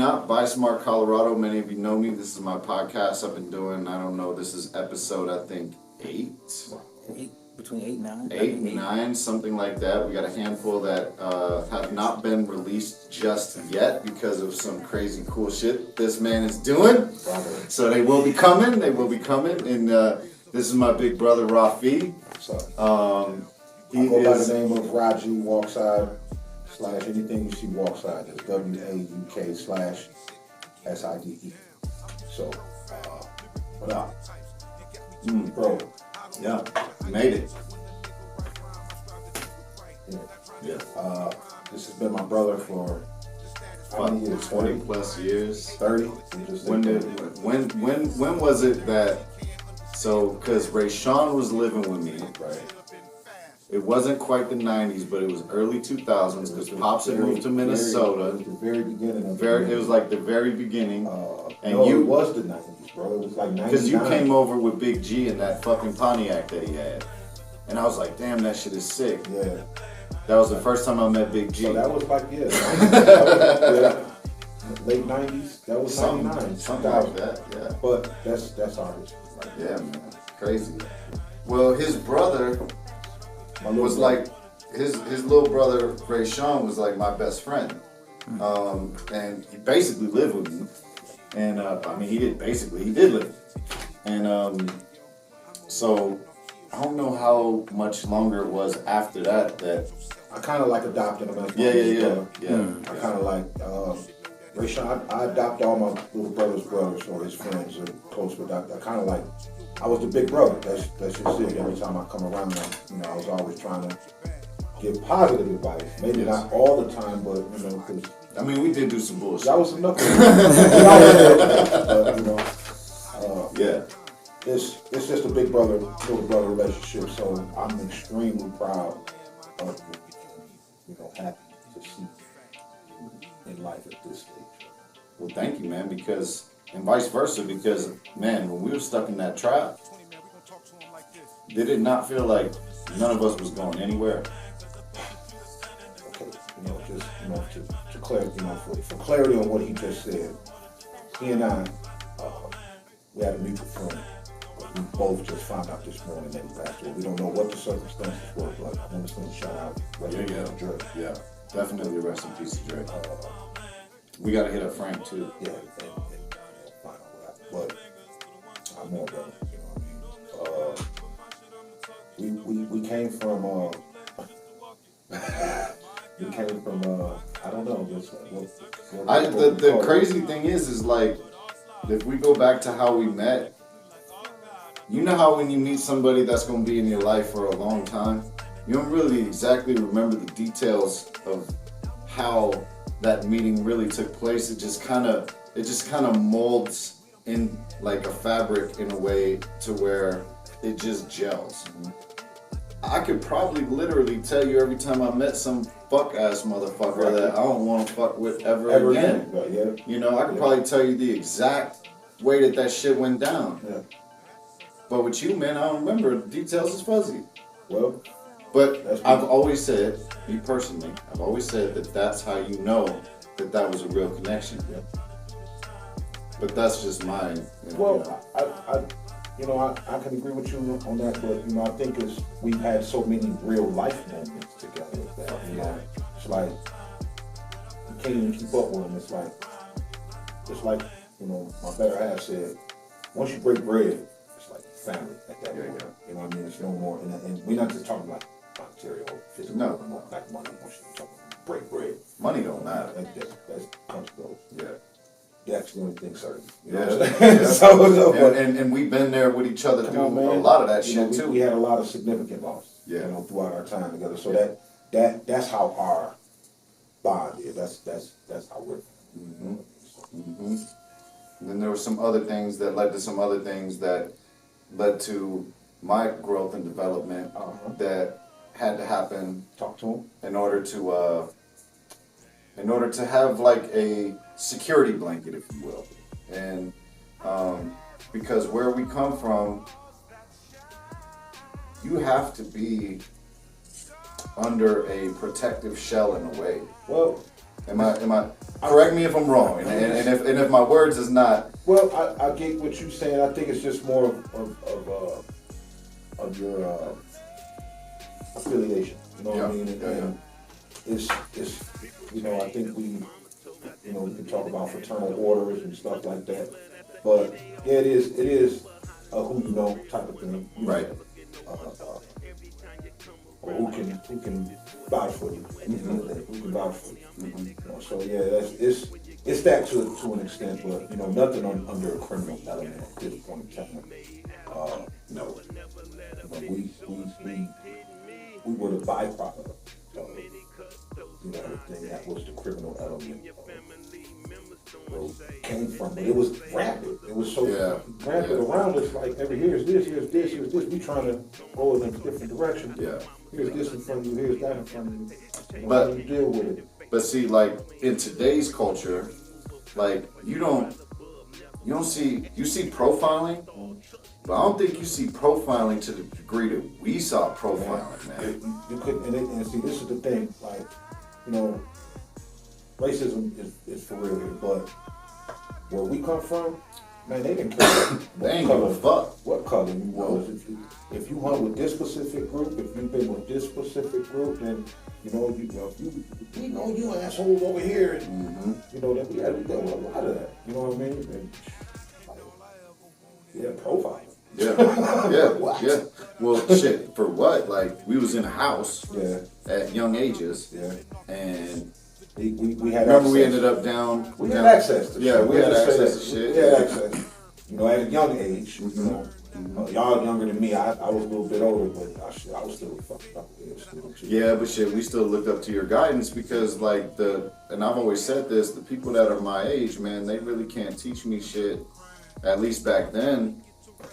not Buy Smart Colorado. Many of you know me. This is my podcast I've been doing. I don't know. This is episode, I think, 8. Between 8 and 9? 8 and 9, something like that. We got a handful that have not been released just yet because of some crazy cool shit this man is doing. So they will be coming. They will be coming. And this is my big brother, Rafi. What's up? He go by the name of Rafi of Wauk-Side / anything you see Wauk-Side. That's WAUK/SIDE. So, what up? Bro. Yeah, made it. Yeah. This has been my brother for how many years? 20 plus years. 30. When was it that? So, because Ray Sean was living with me, Right. it wasn't quite the 90s, but it was early 2000s because Pops had moved to Minnesota. It was the very beginning of It was like the very beginning. And no, it was the 90s, bro. It was like 99. Because you came over with Big G in that fucking Pontiac that he had. And I was like, damn, that shit is sick. Yeah. That was the first time I met Big G. So that was like, late 90s. That was something 99. Something like that, yeah. But that's our history. Right? Yeah, man. Crazy. Well, his brother was like, his little brother, Ray Sean, was like my best friend. And he basically lived with me. And, he did live with me. And, so, I don't know how much longer it was after that I kind of like adopted him as my Yeah. I kind of like, Ray Sean, I adopt all my little brother's brothers or his friends or close with that. I kind of like, I was the big brother. That's just it. Every time I come around, I was always trying to give positive advice. Maybe not all the time, but, because... we did do some bullshit. That was some knuckles. Yeah. It's just a big brother, little brother relationship, so I'm extremely proud of, happy to see in life at this stage. Well, thank you, man, and vice versa, because, man, when we were stuck in that trap, did it not feel like none of us was going anywhere? Okay, to clarity, for clarity on what he just said, he and I, we had a mutual friend. We both just found out this morning that he passed away. We don't know what the circumstances were, but I want to send a shout out. Yeah, definitely rest in peace to Dre. We got to hit up Frank too. Yeah, and find out what happened. But I'm more brother, we came from I don't know. The crazy thing is like, if we go back to how we met, you know how when you meet somebody that's going to be in your life for a long time, you don't really exactly remember the details of how that meeting really took place. It just kind of molds in like a fabric in a way to where it just gels. I could probably literally tell you every time I met some fuck ass motherfucker that I don't want to fuck with ever again. Yeah. I could probably tell you the exact way that shit went down. Yeah. But with you, man, I don't remember. The details is fuzzy. Well, but I've always said, me personally, that that's how you know that was a real connection. Yeah. But that's just my. I can agree with you on that, but I think we've had so many real life moments together that it's like you can't even keep up with them. It's like my better half said, once you break bread, it's like family at that point. You know what I mean? It's no more, and we're not just talking like monetary or physical. No, like money. Once you talk break bread, money don't matter. That's comes to go. Yeah. That's the only thing certain. And we've been there with each other through a lot of that shit too. We had a lot of significant losses, throughout our time together. So that's how our bond is. That's how we're. And then there were some other things that led to some other things that led to my growth and development that had to happen. Talk to him. In order to have like a security blanket, if you will. And because where we come from, you have to be under a protective shell in a way. Well, Am I? Correct me if I'm wrong, and if my words is not. Well, I get what you're saying. I think it's just more of your affiliation. You know what I mean? And it's I think we can talk about fraternal orders and stuff like that. But yeah, it is a who you know type of thing. Right. Or who can vouch for you? Who can vouch for you? Mm-hmm. So yeah, it's that to an extent, but nothing under a criminal element at this point in time. No. We were the byproduct of everything that was the criminal element. Where it came from, but it was rapid. It was so rapid around us. Like here's this. We trying to go in a different direction. Yeah. Here's this in front of you. Here's that in front of you. But how do you deal with it? But see, like in today's culture, like you see profiling, but I don't think you see profiling to the degree that we saw profiling, man. You couldn't, and see, this is the thing. Like, racism is for real here, but where we come from, man, they didn't care they ain't give a fuck what color you was. If you hung with this specific group, if you've been with this specific group, then we know you assholes over here, and that we had to deal with a lot of that. You know what I mean? And, profile. Yeah. Well, shit. For what? Like we was in a house. At young ages. And. We had remember access. We ended up down. We had access to shit. We had access to shit. We had access. At a young age, y'all younger than me. I was a little bit older, but I was still fucking up. Yeah, but shit, we still look up to your guidance because, and I've always said this, the people that are my age, man, they really can't teach me shit, at least back then,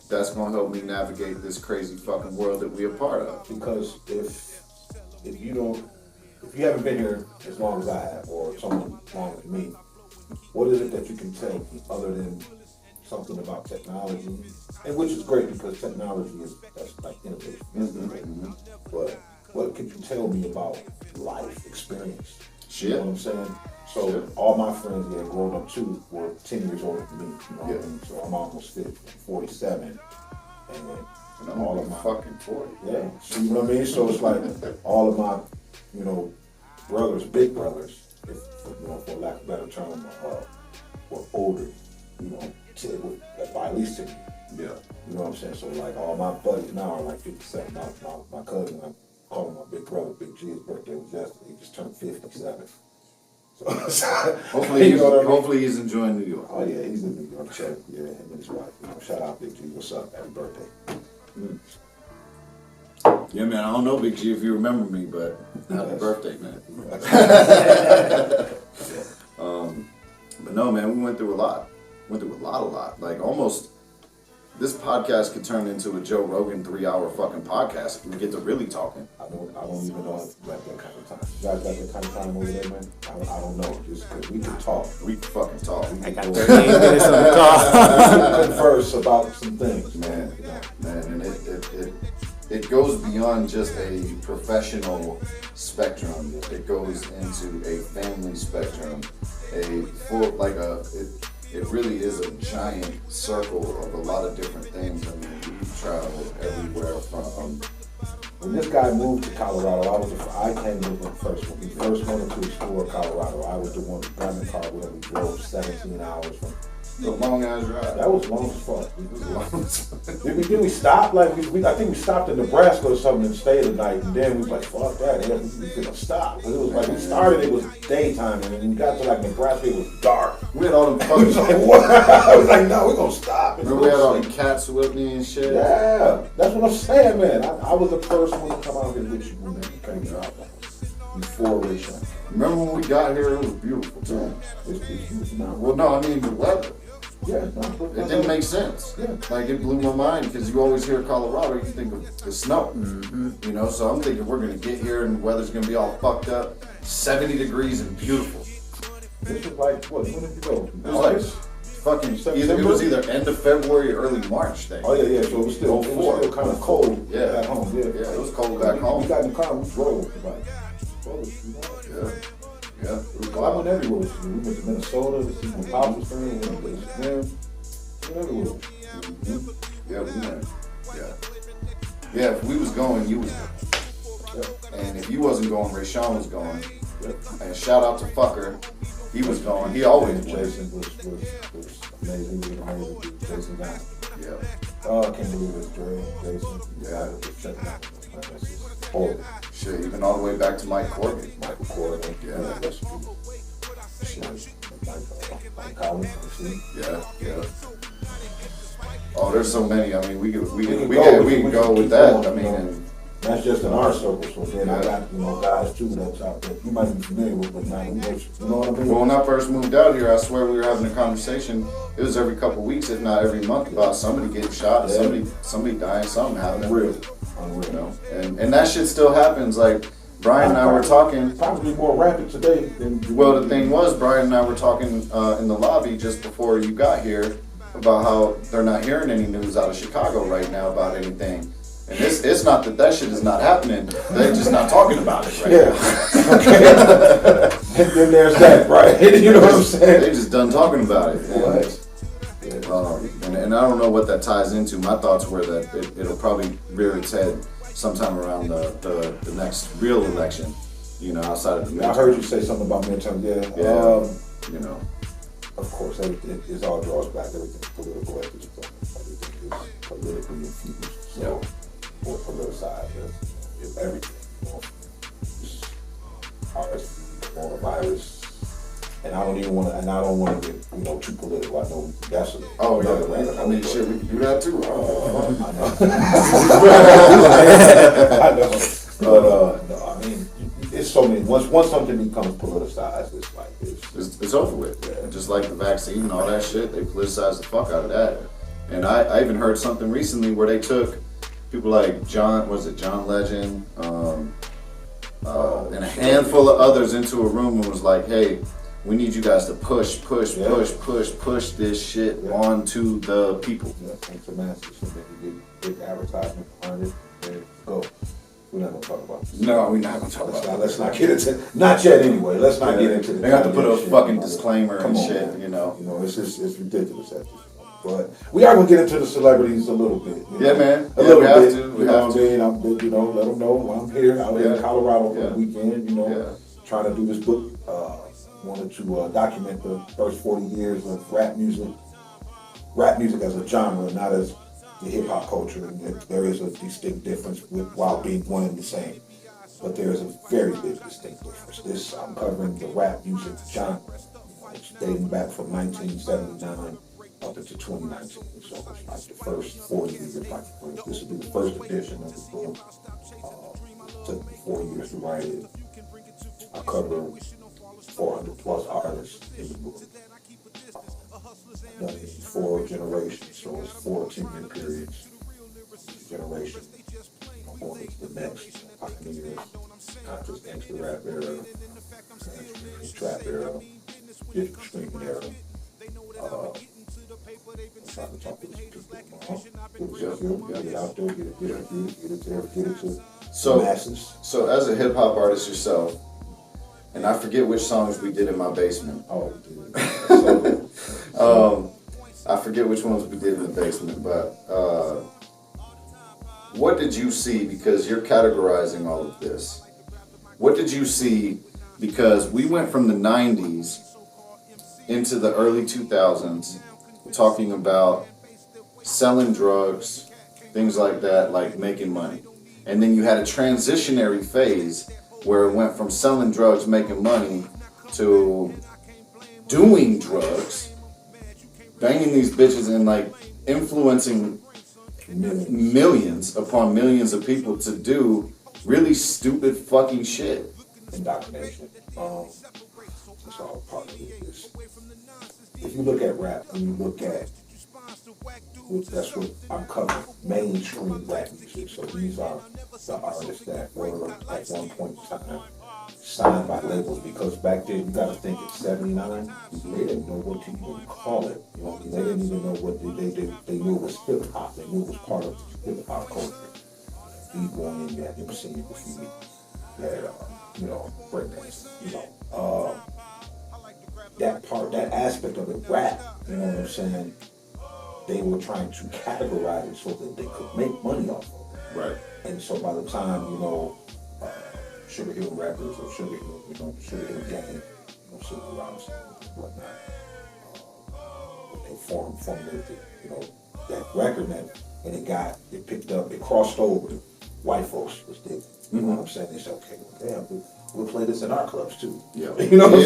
that's gonna help me navigate this crazy fucking world that we a part of. Because if you haven't been here as long as I have, or someone longer than me, what is it that you can tell me other than something about technology? And which is great because technology that's like innovation. Mm-hmm. But what could you tell me about life experience? Shit. You know what I'm saying? So all my friends that growing up too were 10 years older than me. You know what I mean? So I'm almost 47. And I'm all of my fucking 40. Yeah. So you know what I mean? So it's like all of my brothers, big brothers, for lack of a better term, were older, by at least 10 years. Yeah. You know what I'm saying? So like all my buddies now are like 57. My cousin, I call him my big brother, Big G. His birthday was yesterday. He just turned 57. So hopefully he's enjoying New York. Oh yeah, he's in New York. So, yeah, him and his wife. Shout out Big G. What's up? Happy birthday. Yeah, man, I don't know, Big G, if you remember me, but happy birthday, man. But no, man, we went through a lot. Like almost, this podcast could turn into a Joe Rogan 3-hour fucking podcast if we get to really talking. I don't even know if you got that kind of time. You guys got that kind of time over there, man? I don't know. Just because we can talk. We can fucking talk. I got 38 minutes on the call. We can converse about some things, man. And it goes beyond just a professional spectrum. It goes into a family spectrum. It really is a giant circle of a lot of different things. I mean, we've traveled everywhere from. When this guy moved to Colorado, I came with him first. When he first wanted to explore Colorado, I was the one who got in the car with him. We drove 17 hours from. The long ass drive. That was long as fuck. Did we stop? Like I think we stopped in Nebraska or something and stayed the night, and then we was like, "Fuck that!" We gonna stop. It was like we started. It was daytime, and then we got to like Nebraska. It was dark. We had all them fucking. I was like, "No, we're gonna stop." Remember we had all the cats with me and shit. Yeah, that's what I'm saying, man. I was the first one to come out here with you when you came out before Rachel. Remember when we got here? It was beautiful too. It's beautiful now. Well, no, I mean the weather. Yeah, it didn't make sense. Yeah. Like it blew my mind because you always hear Colorado, you think of the snow. Mm-hmm. So I'm thinking we're gonna get here and the weather's gonna be all fucked up, 70 degrees and beautiful. This was like what? When did you go? It was like fucking it was either end of February or early March thing. Oh yeah. So it was still kind of cold. Yeah. At home. Yeah. It was cold back home. We got in the car. We drove. Yeah. Yeah. Well, I went everywhere with you. We went to Minnesota to see my Papa's friend. We went to the gym. We went everywhere. Yeah, we went. Yeah. Yeah, if we was going, you was going. And if you wasn't going, Rayshawn was going. And shout out to Fucker. He was going. He always went. Jason was amazing. He was amazing. Jason got. Yeah. Oh, I can't believe it's Dre. Jason. Yeah. Check it out. That's just horrible. Shit, even all the way back to Mike Corbin. Michael Corday. Yeah. That's Mike Collins. Yeah. Oh, there's so many. I mean, we can go with that. I mean, and that's just in our circles. So then I got guys too that's out there you might be familiar with, but not much. You know what I mean? well, when I first moved out here, I swear we were having a conversation. It was every couple of weeks, if not every month, about somebody getting shot, somebody dying, something happening. Unreal. You know, and that shit still happens. Like Brian and I were talking. Probably more rapid today than. Well, the thing was, Brian and I were talking in the lobby just before you got here about how they're not hearing any news out of Chicago right now about anything. And it's not that shit is not happening. They're just not talking about it right now. Okay. And then there's that, right? You know what I'm saying? They just done talking about it. Right. And I don't know what that ties into. My thoughts were that it'll probably rear its head sometime around the next real election. You know, outside of the midterm. I heard you say something about midterm. Yeah. You know. Of course, it all draws back. Everything's political at this point. Everything is politically infused. So, or politicized. It's everything. You know, it's coronavirus. And I don't want to get too political. I know that's another I mean, shit, we can do that too. I know. But no, I mean, it's so many. Once something becomes politicized, it's like it's over with. Yeah. Just like the vaccine and all that shit, they politicized the fuck out of that. And I even heard something recently where they took people like John Legend, and a handful of others into a room and was like, hey, we need you guys to push this shit onto the people. Yeah, thanks to masses. So they can get big advertisement behind it. There go. We're not gonna talk about this. No, we're not gonna talk about it. Let's not get into not yet anyway. Let's not get into the. They got to put a fucking disclaimer and shit, man. you know. It's ridiculous at this point. But we are gonna get into the celebrities a little bit. Yeah, man. A little bit. We have to. Let them know I'm here out in Colorado for the weekend. Trying to do this book. Wanted to document the first 40 years of rap music as a genre, not as the hip hop culture. And there is a distinct difference while being one and the same. But there is a very big distinct difference. I'm covering the rap music genre. It's dating back from 1979 up into 2019. So it's like the first 40 years. This will be the first edition of the book. It took me 4 years to write it. I cover 400 plus artists in the book. Done it in 4 generations, so it's 4 10-year periods. Generation. I'm going into the next pioneers, not just gangster rap era, trap era, digital streaming era. I'm trying to talk to these people tomorrow. Get it out there, get it there, get it to the masses. So as a hip hop artist yourself, and I forget which songs we did in my basement. Oh, dude. I forget which ones we did in the basement, but what did you see, because you're categorizing all of this, what did you see, because we went from the 90s into the early 2000s talking about selling drugs, things like that, like making money. And then you had a transitionary phase where it went from selling drugs, making money, to doing drugs, banging these bitches, and like influencing millions upon millions of people to do really stupid fucking shit. Indoctrination. It's all part of it. If you look at rap and you look at, that's what I'm covering, mainstream rap music. So these are the artists that were at one point in time signed by labels, because back then, you gotta think it's 79, they didn't know what to even call it. They didn't even know what they knew it was hip hop. They knew it was part of hip hop culture. B-boy, you had MCing, you had breakdance, that aspect of it, rap, you know what I'm saying? They were trying to categorize it so that they could make money off of it. Right. And so by the time, uh, Sugar Hill Rappers or Sugar Hill, Sugar Hill Gang, Silver Robinson and whatnot, they formulated, that record, man, and it picked up, it crossed over. White folks was digging. You know what I'm saying? They said, okay, well, damn, we'll play this in our clubs too. Yeah. You know what I'm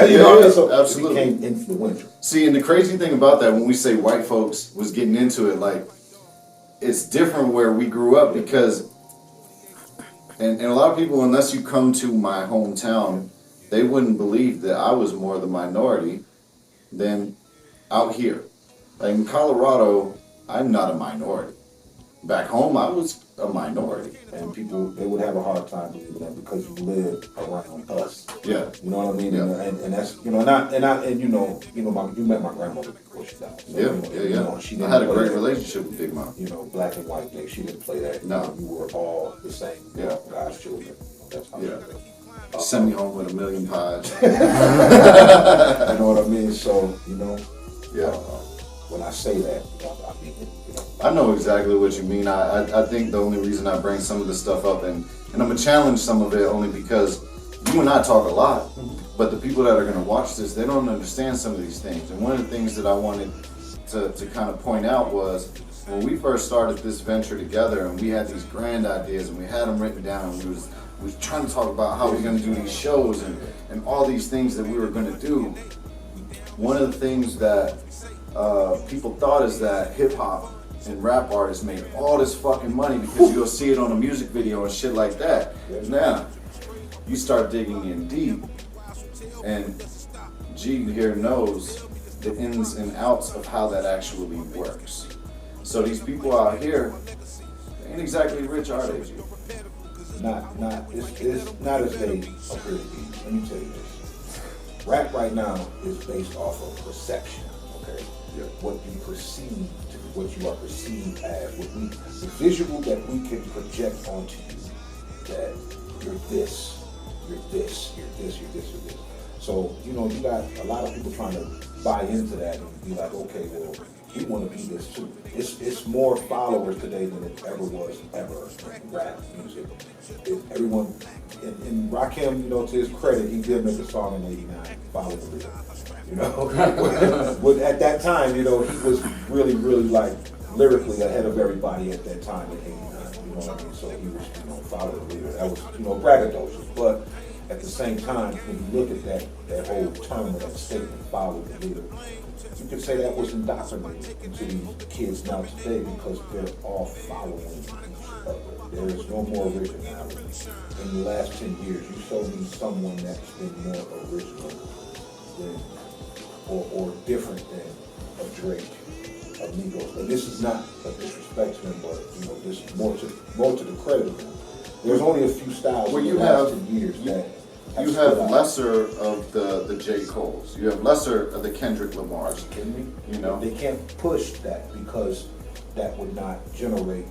saying? So absolutely. It became influential. See, and the crazy thing about that, when we say white folks was getting into it, like, it's different where we grew up because, and a lot of people, unless you come to my hometown, they wouldn't believe that I was more the minority than out here. Like in Colorado, I'm not a minority. Back home, I was a minority. And people, they would have a hard time believing that because you live around us. Yeah. You know what I mean? Yeah. And that's, you met my grandmother before she died. So, I had a great relationship with Big Mom. Black and white thing. She didn't play that. No. We were all the same. Yeah. God's children. That's how Send me home with a million pies. You know what I mean? So, Yeah. when I say that, I mean it. I know exactly what you mean. I think the only reason I bring some of this stuff up, and I'm going to challenge some of it only because you and I talk a lot, but the people that are going to watch this, they don't understand some of these things. And one of the things that I wanted to kind of point out was when we first started this venture together and we had these grand ideas and we had them written down and we was trying to talk about how we're going to do these shows and all these things that we were going to do. One of the things that people thought is that hip-hop and rap artists made all this fucking money because you'll see it on a music video and shit like that. Now, you start digging in deep, and G here knows the ins and outs of how that actually works. So these people out here, they ain't exactly rich, are they, G? It's not as they appear to be. Let me tell you this. Rap right now is based off of perception, okay? Yeah. What you perceive, what you are perceived as, the visual that we can project onto you, that you're this, you're this, you're this, you're this, you're this. So, you got a lot of people trying to buy into that and be like, okay, well, we want to be this too. It's more followers today than it ever was ever in rap music. Everyone, and Rakim, to his credit, he did make a song in '89, Follow the Leader. At that time, he was really, really like lyrically ahead of everybody at that time in '89. You know what I mean? So he was, Follow the Leader. That was, braggadocious. But at the same time, when you look at that whole term of that statement, Follow the Leader, you could say that was indoctrinated into these kids now today because they're all following each other. There is no more originality. In the last 10 years, you show me someone that's been more original than or different than a Drake, a Migos. And this is not a disrespect to them, but this is more to the credit of them. There's only a few styles in the last 10 years that you have lesser of the J. Coles. You have lesser of the Kendrick Lamars. Are you kidding me? They can't push that because that would not generate.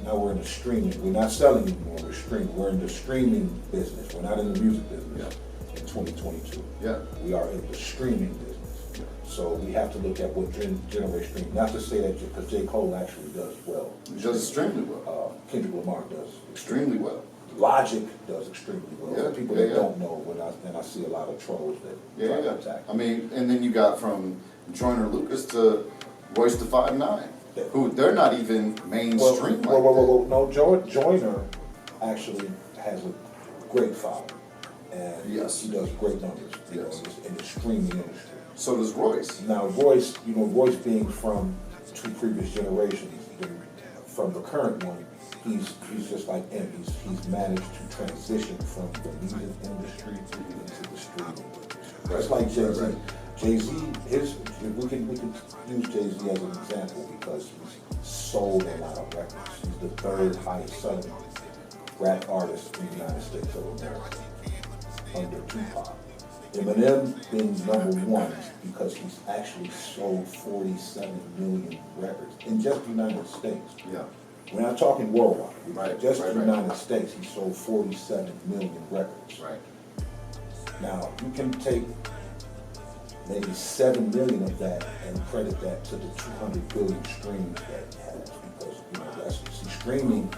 Now we're in the streaming. We're not selling anymore. We're streaming. We're in the streaming business. We're not in the music business in 2022. Yeah. We are in the streaming business. Yeah. So we have to look at what generates streaming. Not to say that because J. Cole actually does well. He does extremely well. Kendrick Lamar does extremely well. Logic does extremely well. Yeah, People that don't know, and I see a lot of trolls that try to attack. I mean, and then you got from Joyner Lucas to Royce the 5'9", who they're not even mainstream. No, Joyner actually has a great following, and he does great numbers. In the streaming industry. So does Royce. Now Royce, Royce being from two previous generations, from the current one. He's just like him. He's managed to transition from the music industry into the streaming industry. That's like Jay-Z. Right. Jay-Z, we can use Jay-Z as an example because he's sold a lot of records. He's the third highest selling rap artist in the United States of America, under Tupac. Eminem being number one because he's actually sold 47 million records in just the United States. Yeah. We're not talking worldwide. Right, Just right, the right. United States, he sold 47 million records. Right. Now, you can take maybe 7 million of that and credit that to the 200 billion streams that he has, because, you know, that's, see, streaming,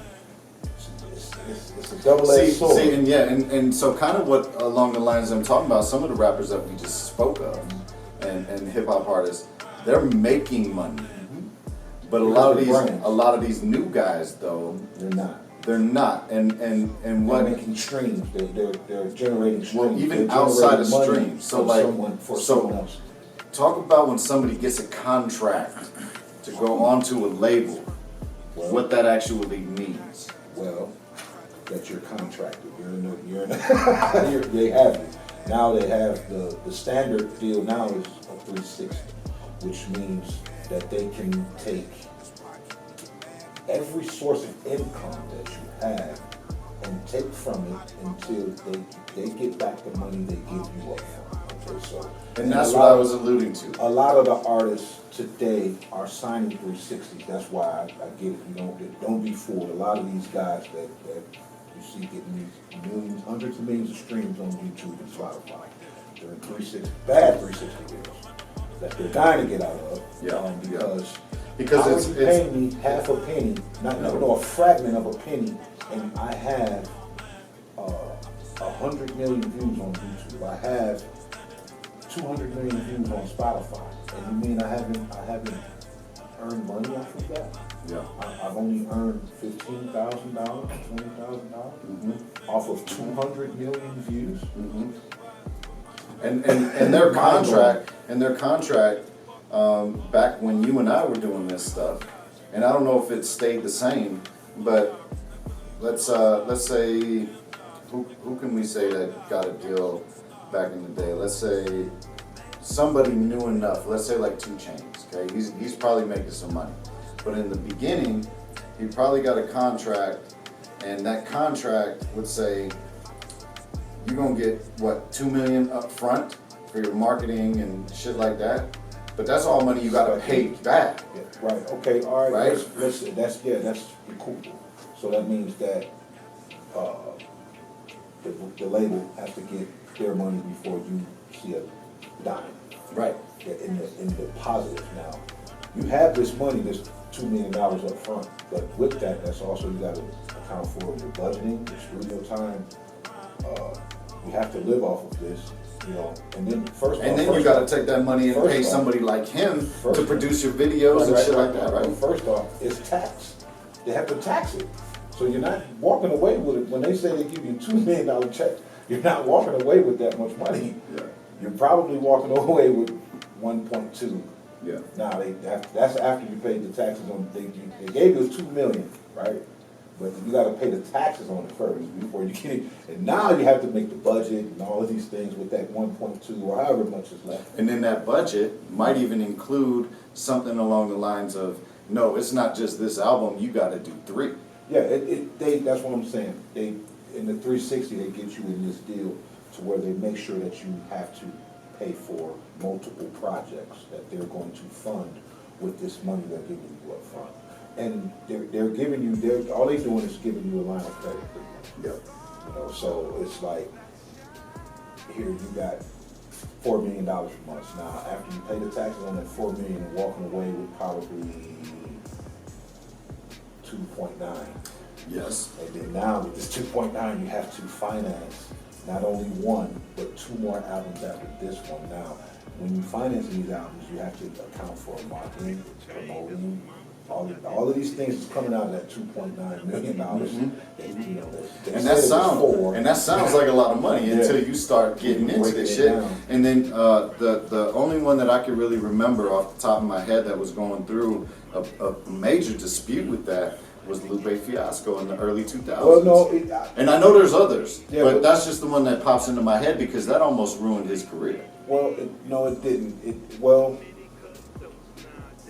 it's a double-edged sword. See, and yeah, and so kind of what along the lines I'm talking about, some of the rappers that we just spoke of, and hip hop artists, they're making money. But a lot of these new guys though, they're not. And what they're making streams, they're generating streams. Well, even outside of streams. So like someone else. Talk about when somebody gets a contract to go onto a label, what that actually means. Well, that you're contracted. They have it. Now they have the standard deal now is a 360, which means that they can take every source of income that you have and take from it until they get back the money they give you up front. Okay, so and that's what I was alluding to. A lot of the artists today are signing 360s. That's why I get it. You don't be fooled. A lot of these guys that you see getting these millions, hundreds of millions of streams on YouTube and Spotify, they're in 360, bad 360 deals that they're dying to get out of. Because it's paying me half a penny, not a fragment of a penny, and I have 100 million views on YouTube. I have 200 million views on Spotify, and you mean I haven't earned money off of that? Yeah. I've only earned $15,000, $20,000 off of 200 million views. And their contract, back when you and I were doing this stuff, and I don't know if it stayed the same, but let's say who can we say that got a deal back in the day? Let's say somebody new enough. Let's say like 2 Chainz. Okay, he's probably making some money, but in the beginning, he probably got a contract, and that contract would say, you're gonna get what, $2 million up front for your marketing and shit like that. But that's all money you gotta pay back. Yeah, right. Okay. All right. Right. That's cool. So that means that the label has to get their money before you see a dime. Right. In the positive. Now, you have this money, this $2 million up front, but with that, that's also you got to account for your budgeting, your studio time. You have to live off of this, you know. And then you got to take that money and pay somebody like him to produce your videos and shit like that, right? First off, it's taxed. They have to tax it. So you're not walking away with it. When they say they give you $2 million check, you're not walking away with that much money. Yeah. You're probably walking away with 1.2. Yeah. Now that's after you paid the taxes on. They gave you $2 million, right? But you got to pay the taxes on it first before you get it. And now you have to make the budget and all of these things with that 1.2 or however much is left. And then that budget might even include something along the lines of, no, it's not just this album. You got to do 3. Yeah, that's what I'm saying. They in the 360 they get you in this deal to where they make sure that you have to pay for multiple projects that they're going to fund with this money they're giving you up front. And they're giving you, all they're doing is giving you a line of credit. Yeah. You know, so it's like, here you got $4 million from us. Now, after you pay the taxes on that $4 million, you're walking away with probably 2.9. Yes. And then now with this 2.9, you have to finance not only one, but 2 more albums after this one. Now, when you finance these albums, you have to account for marketing, promoting, all of these things is coming out of that $2.9 million. And that sounds like a lot of money until you start getting into this shit. And then the only one that I could really remember off the top of my head that was going through a major dispute with that was Lupe Fiasco in the early 2000s. Well, no, and I know there's others, but that's just the one that pops into my head because that almost ruined his career. Well, no, it didn't.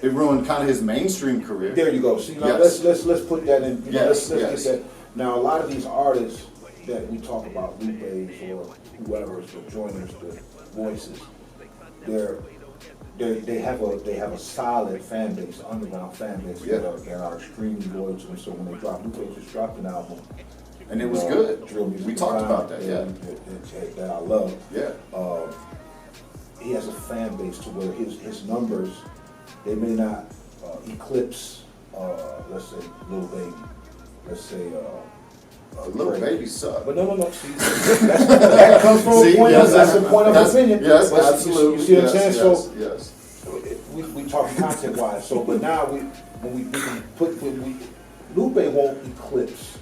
It ruined kind of his mainstream career. There you go. See, now let's put that in. Let's get that. Now, a lot of these artists that we talk about, Lupe's or whoever's, the joiners, the voices, they have a solid fan base, underground fan base Yeah. that are extremely loyal to them. So when they just dropped an album, And it was good. Drill Music We talked Design, about that, yeah. that I love. Yeah. He has a fan base to where his numbers, they may not eclipse, let's say, Lil Baby, let's say, Little Drake. Baby suck. But no. See, that comes from a point. That's a point of opinion. Yes, But absolutely. You see what I'm yes, saying? yes, So yes. we talking content wise. So, but now when we Lupe won't eclipse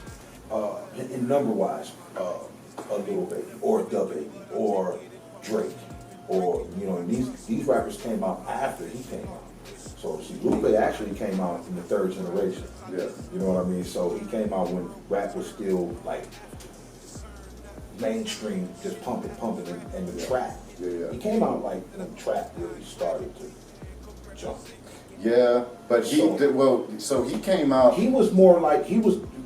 in number wise a Lil Baby or Da Baby or Drake or and these rappers came out after he came out. So see, Lupe actually came out in the third generation. Yeah. You know what I mean? So he came out when rap was still like mainstream, just pumping, and the trap. Yeah. He came out like when trap really started to jump. Yeah, but he So- did well. So he came out. He was more like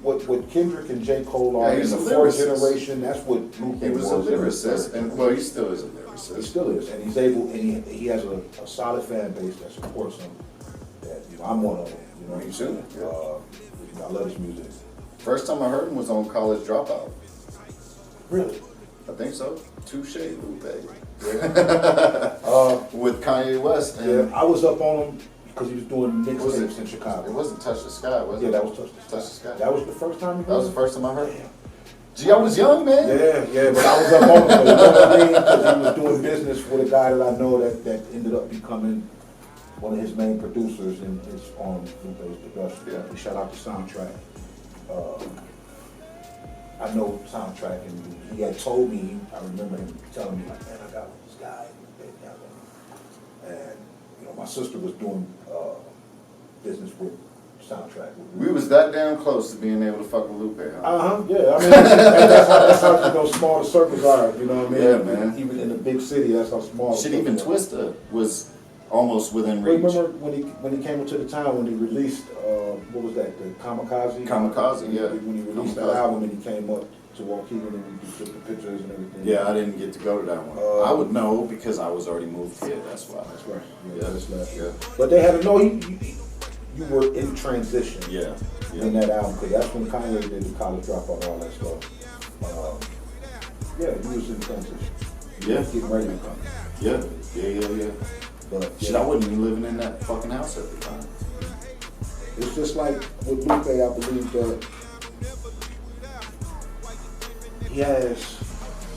what Kendrick and J. Cole are Yeah, in he's the a fourth lyricist. generation. That's what Lupe He was a in the lyricist, third and well, he still is a lyricist. He still is, and he's able, and he has a solid fan base that supports him. That I'm one of them. You know, Me too, I love his music. First time I heard him was on College Dropout. Really? I think so. Touche, Lupe. Uh, With Kanye West. And yeah, I was up on him because he was doing Was it- mixtapes in Chicago. It wasn't Touch the Sky, was it? Yeah, that was Touch Touch the Sky. That was the first time you heard That was the him? first time I heard him. Gee, I was young, man. Yeah, but I was up on him, though, you know what I mean? Because he was doing business with a guy that I know that ended up becoming one of his main producers and is on Lupe's production. Yeah. We shout out to Soundtrack. I know Soundtrack, and he had told me, I remember him telling me, like, man, I got this guy. And, my sister was doing business with Soundtrack. We was that damn close to being able to fuck with Lupe, huh? Yeah. I mean, that's how small the circles are. You know what I mean? Yeah, man. Even in the big city, that's how small. Shit, the even circles Twista was almost within are. reach. Remember when he came into the town when he released what was that, the Kamikaze? Kamikaze, yeah. When he released that Kamikaze. album and he came up to Waukegan and we took the pictures and everything. Yeah, I didn't get to go to that one. I would know because I was already moved here. That's why. That's right. Yeah, that's left. yeah. But they had to know you were in transition. Yeah. In that album, because that's when Kanye did the College Dropout and all that stuff. Yeah, he was in transition. Yeah. Getting ready to come. Yeah. But Shit, I wasn't even living in that fucking house at the time. it's just like with Lupe, I believe that he has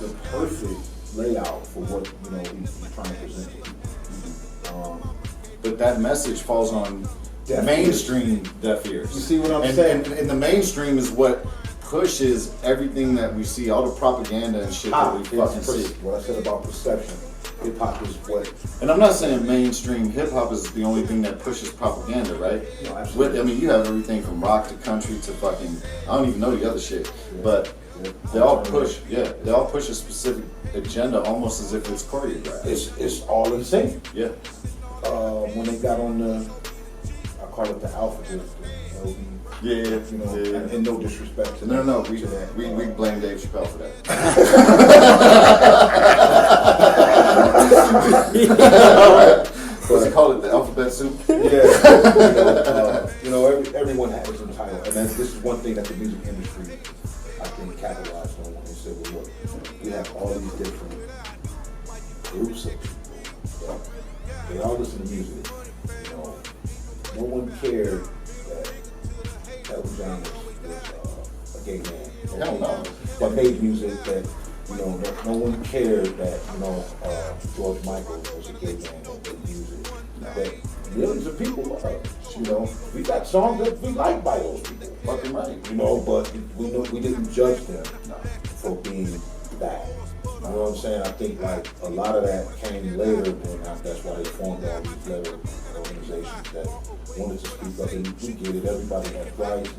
the perfect layout for what he's trying to present to people. But that message falls on Deaf mainstream deaf ears. You see what I'm and, saying? And the mainstream is what pushes everything that we see, all the propaganda and shit that we fucking see. What I said about perception, hip hop is what. And I'm not saying mainstream hip hop is the only thing that pushes propaganda, right? No, absolutely. I mean, you have everything from rock to country to fucking, I don't even know the other shit, but they all push a specific agenda almost as if it's choreographed. It's all in sync. Yeah. When they got on I call it the alphabet. Yeah. And no disrespect to No, we to that. we blame Dave Chappelle for that. What's he call it? The alphabet soup? Yeah. Everyone has his title, and this is one thing that the music industry, I think, capitalized on when they said, well, look, we have all these different groups of people. They all listen to music. No one cared that Elton John was a gay man. Hell no. That made music that, no one cared that, George Michael was a gay man that made music. That millions of people love. We got songs that we like by those people. Fucking right. But we didn't judge them for being that. You know what I'm saying? I think like a lot of that came later, and that's why they formed all these other organizations that wanted to speak up. And we get it. Everybody has rights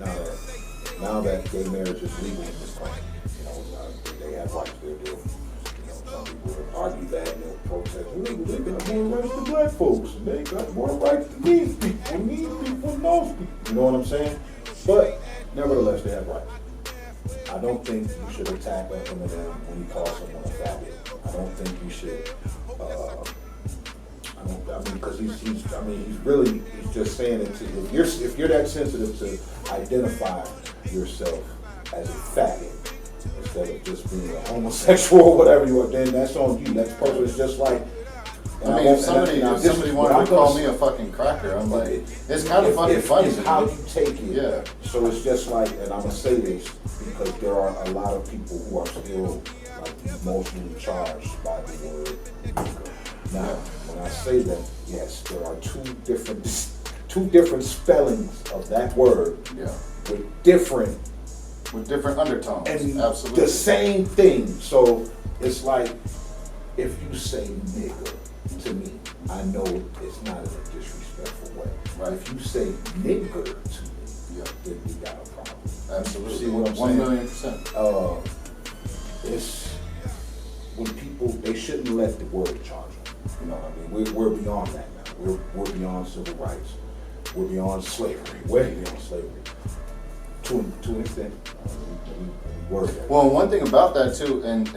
now that gay marriage is legal in this country. They have rights. Some people would argue that and they'll protest. They got more rights than black folks, and they got more rights than these people, and these people, and those people. You know what I'm saying? But nevertheless, they have rights. I don't think you should attack a Eminem when you call someone a faggot. I don't think you should I mean, because he's just saying it to you. If you're that sensitive to identify yourself as a faggot instead of just being a homosexual or whatever you are, then that's on you. That's personal. It's just like. I mean, if somebody wanted to call me a fucking cracker, I'm like, it's kind of fucking funny. It's how you take it. Yeah. So it's just like, and I'm gonna say this because there are a lot of people who are still like emotionally charged by the word nigger. Now, when I say that, yes, there are two different spellings of that word. Yeah. With different undertones. And absolutely the same thing. So it's like if you say nigger to me, I know it's not in a disrespectful way. Right. If you say nigger to me, then we got a problem. Absolutely. You see what I'm saying? 1,000,000%. It's when people, they shouldn't let the word charge them. You know what I mean? We're beyond that now. We're beyond civil rights. We're beyond slavery. Way beyond slavery. To an extent. Well, one thing about that too, and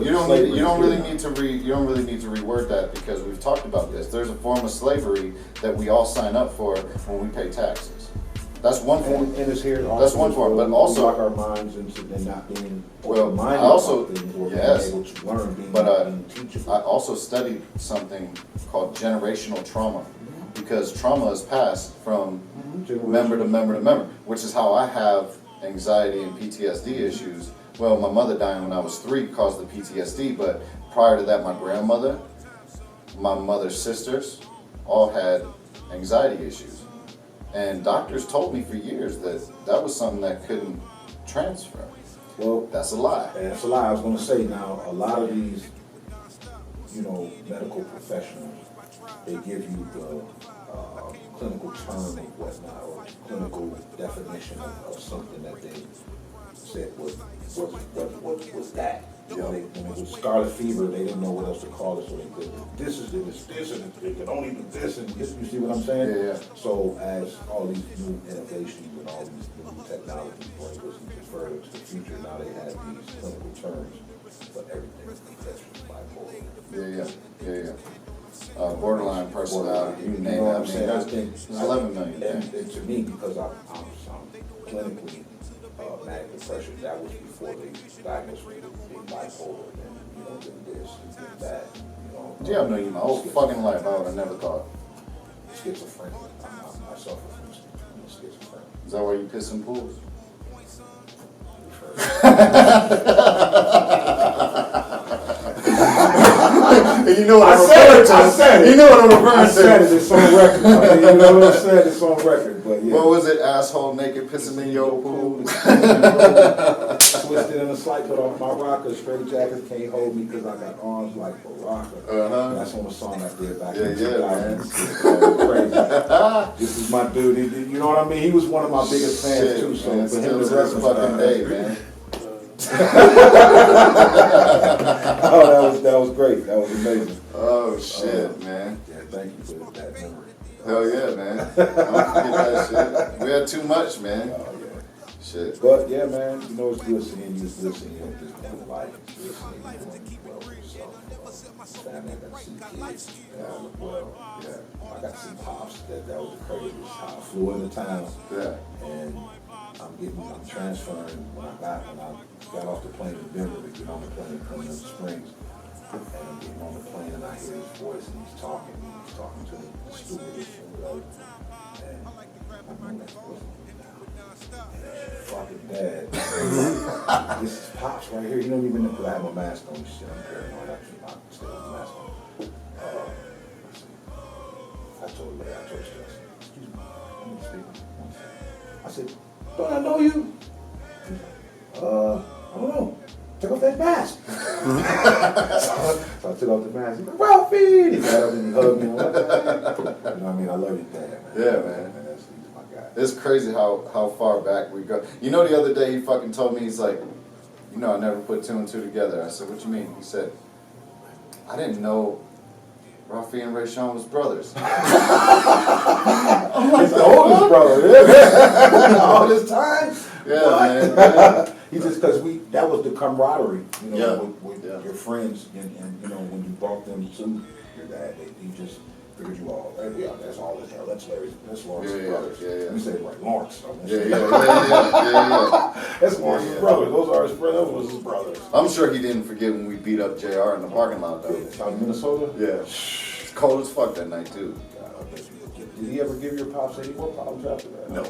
you don't really need to reword that because we've talked about this. There's a form of slavery that we all sign up for when we pay taxes. That's one form. And it's here. That's one form, but also lock our minds into not being I also yes, being able to learn, being teachable. I also studied something called generational trauma because trauma is passed from member to member to member, which is how I have anxiety and PTSD issues. Well, my mother dying when I was 3 caused the PTSD, but prior to that, my grandmother, my mother's sisters, all had anxiety issues. And doctors told me for years that was something that couldn't transfer. Well, that's a lie. That's a lie. I was going to say now, a lot of these, medical professionals, they give you the clinical term of whatnot, or clinical definition of something that they said was that. When it was scarlet fever, they didn't know what else to call it, so they did this and it can only do this and this. You see what I'm saying? Yeah. So as all these new innovations and all these new technologies bring us further to the future, now they have these clinical terms for everything that's bipolar. Yeah. Borderline personality, you name it. I mean, I think there's 11 million. And to me, because I'm clinically manic depression, that was before they diagnosed me with being bipolar and then this and that. Yeah, I know you my whole fucking life. I would have never thought. Schizophrenic. I suffer from schizophrenia. Is that why you piss in pools? You know what I said it. You know what I'm referring to. I said it. It's on record. You know what I said? It's on record. But yeah. What was it? Asshole naked pissing in your pool. Twisted in a slight, but off my rocker. Straight jackets can't hold me because I got arms like Baraka. That's on the song I did back in 2006. Crazy. This is my dude. You know what I mean? He was one of my biggest fans too. So man, for him to this fucking day, man. Oh, that was great. That was amazing. Oh shit, man. Yeah, thank you for that memory. Hell yeah, man. Don't forget that shit. We had too much, man. Oh yeah. Shit. But yeah, man, it's good seeing you. It's good seeing you in this new life. It's good seeing you doing well for yourself. Family, I got to see kids. Well, yeah. I got to see pops. That was the craziest. I flew into town. Yeah. And I'm transferring when I got off the plane in Denver to get on the plane coming to Springs. And I'm getting on the plane and I hear his voice and he's talking to the stewardess and whatever. And I'm like, fucking dad. This is Pops right here. You don't even know because I have my mask on. Shit, I'm paranoid. I keep my still with the mask on. I told her, excuse me, let me speak. I said, don't I know you? I don't know. Take off that mask. So I took off the mask. He's like, Ralphie! He got up and he hugged me. You know what I mean? I love you, Dad, man. Yeah, man. He's my guy. It's crazy how far back we go. You know, the other day he fucking told me, he's like, I never put 2 and 2 together. I said, what you mean? He said, I didn't know Rafi and Rayshawn was brothers. I'm like, the oldest brother, yeah. All this time? Yeah, what? man. Yeah. He just, because that was the camaraderie, with Yeah. your friends, and when you brought them to your like that. He just figured you all, right? Yeah, that's all this. That's Larry. That's Lawrence's Yeah, brothers. yeah. We say it right, Lawrence. Yeah. That's Lawrence's brothers. Those are his brothers. Those was his brothers. I'm sure he didn't forget when we beat up JR in the parking lot, though. Yeah, South Minnesota? Yeah. It's cold as fuck that night, too. Did he ever give your pops any more problems after that? No.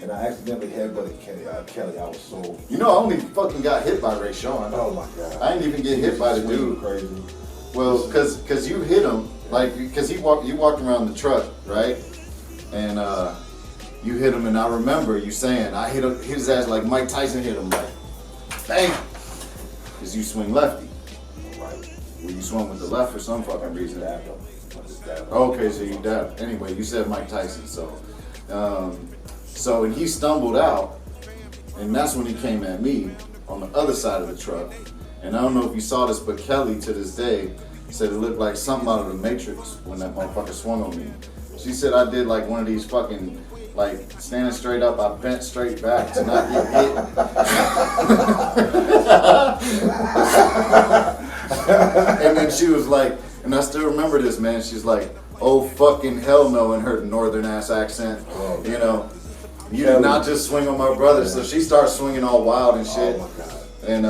And I accidentally headbutted Kelly. I was so... You know, I only fucking got hit by Ray Sean. Oh my God. I didn't even get hit by the dude. Crazy. Well, cause you hit him, like, cause you walked around the truck, right? And you hit him, and I remember you saying, I hit his ass like Mike Tyson hit him, like, bam! Cause you swing lefty. Right. Well, you swung with the left for some fucking reason. Dabbed him. Okay, so you dabbed. Anyway, you said Mike Tyson, so. And he stumbled out, and that's when he came at me on the other side of the truck. And I don't know if you saw this, but Kelly, to this day, said it looked like something out of the Matrix when that motherfucker swung on me. She said I did like one of these fucking, like, standing straight up, I bent straight back to not get hit. And then she was like, and I still remember this, man, she's like, oh fucking hell no, in her northern ass accent, you know. You did not just swing on my brother. So she starts swinging all wild and shit. Oh my God. And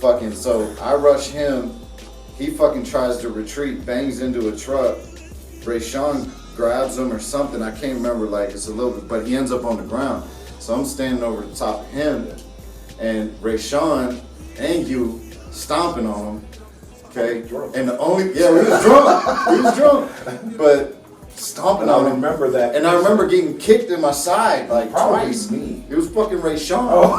fucking, so I rush him. He fucking tries to retreat, bangs into a truck. Ray Sean grabs him or something. I can't remember, like, it's a little bit, but he ends up on the ground. So I'm standing over the top of him, and Ray Sean and you stomping on him. Okay? And the only, he was drunk. He was drunk. But stomping on him. I remember that. And I remember getting kicked in my side, like, Probably twice. me. It was fucking Ray Sean. Oh.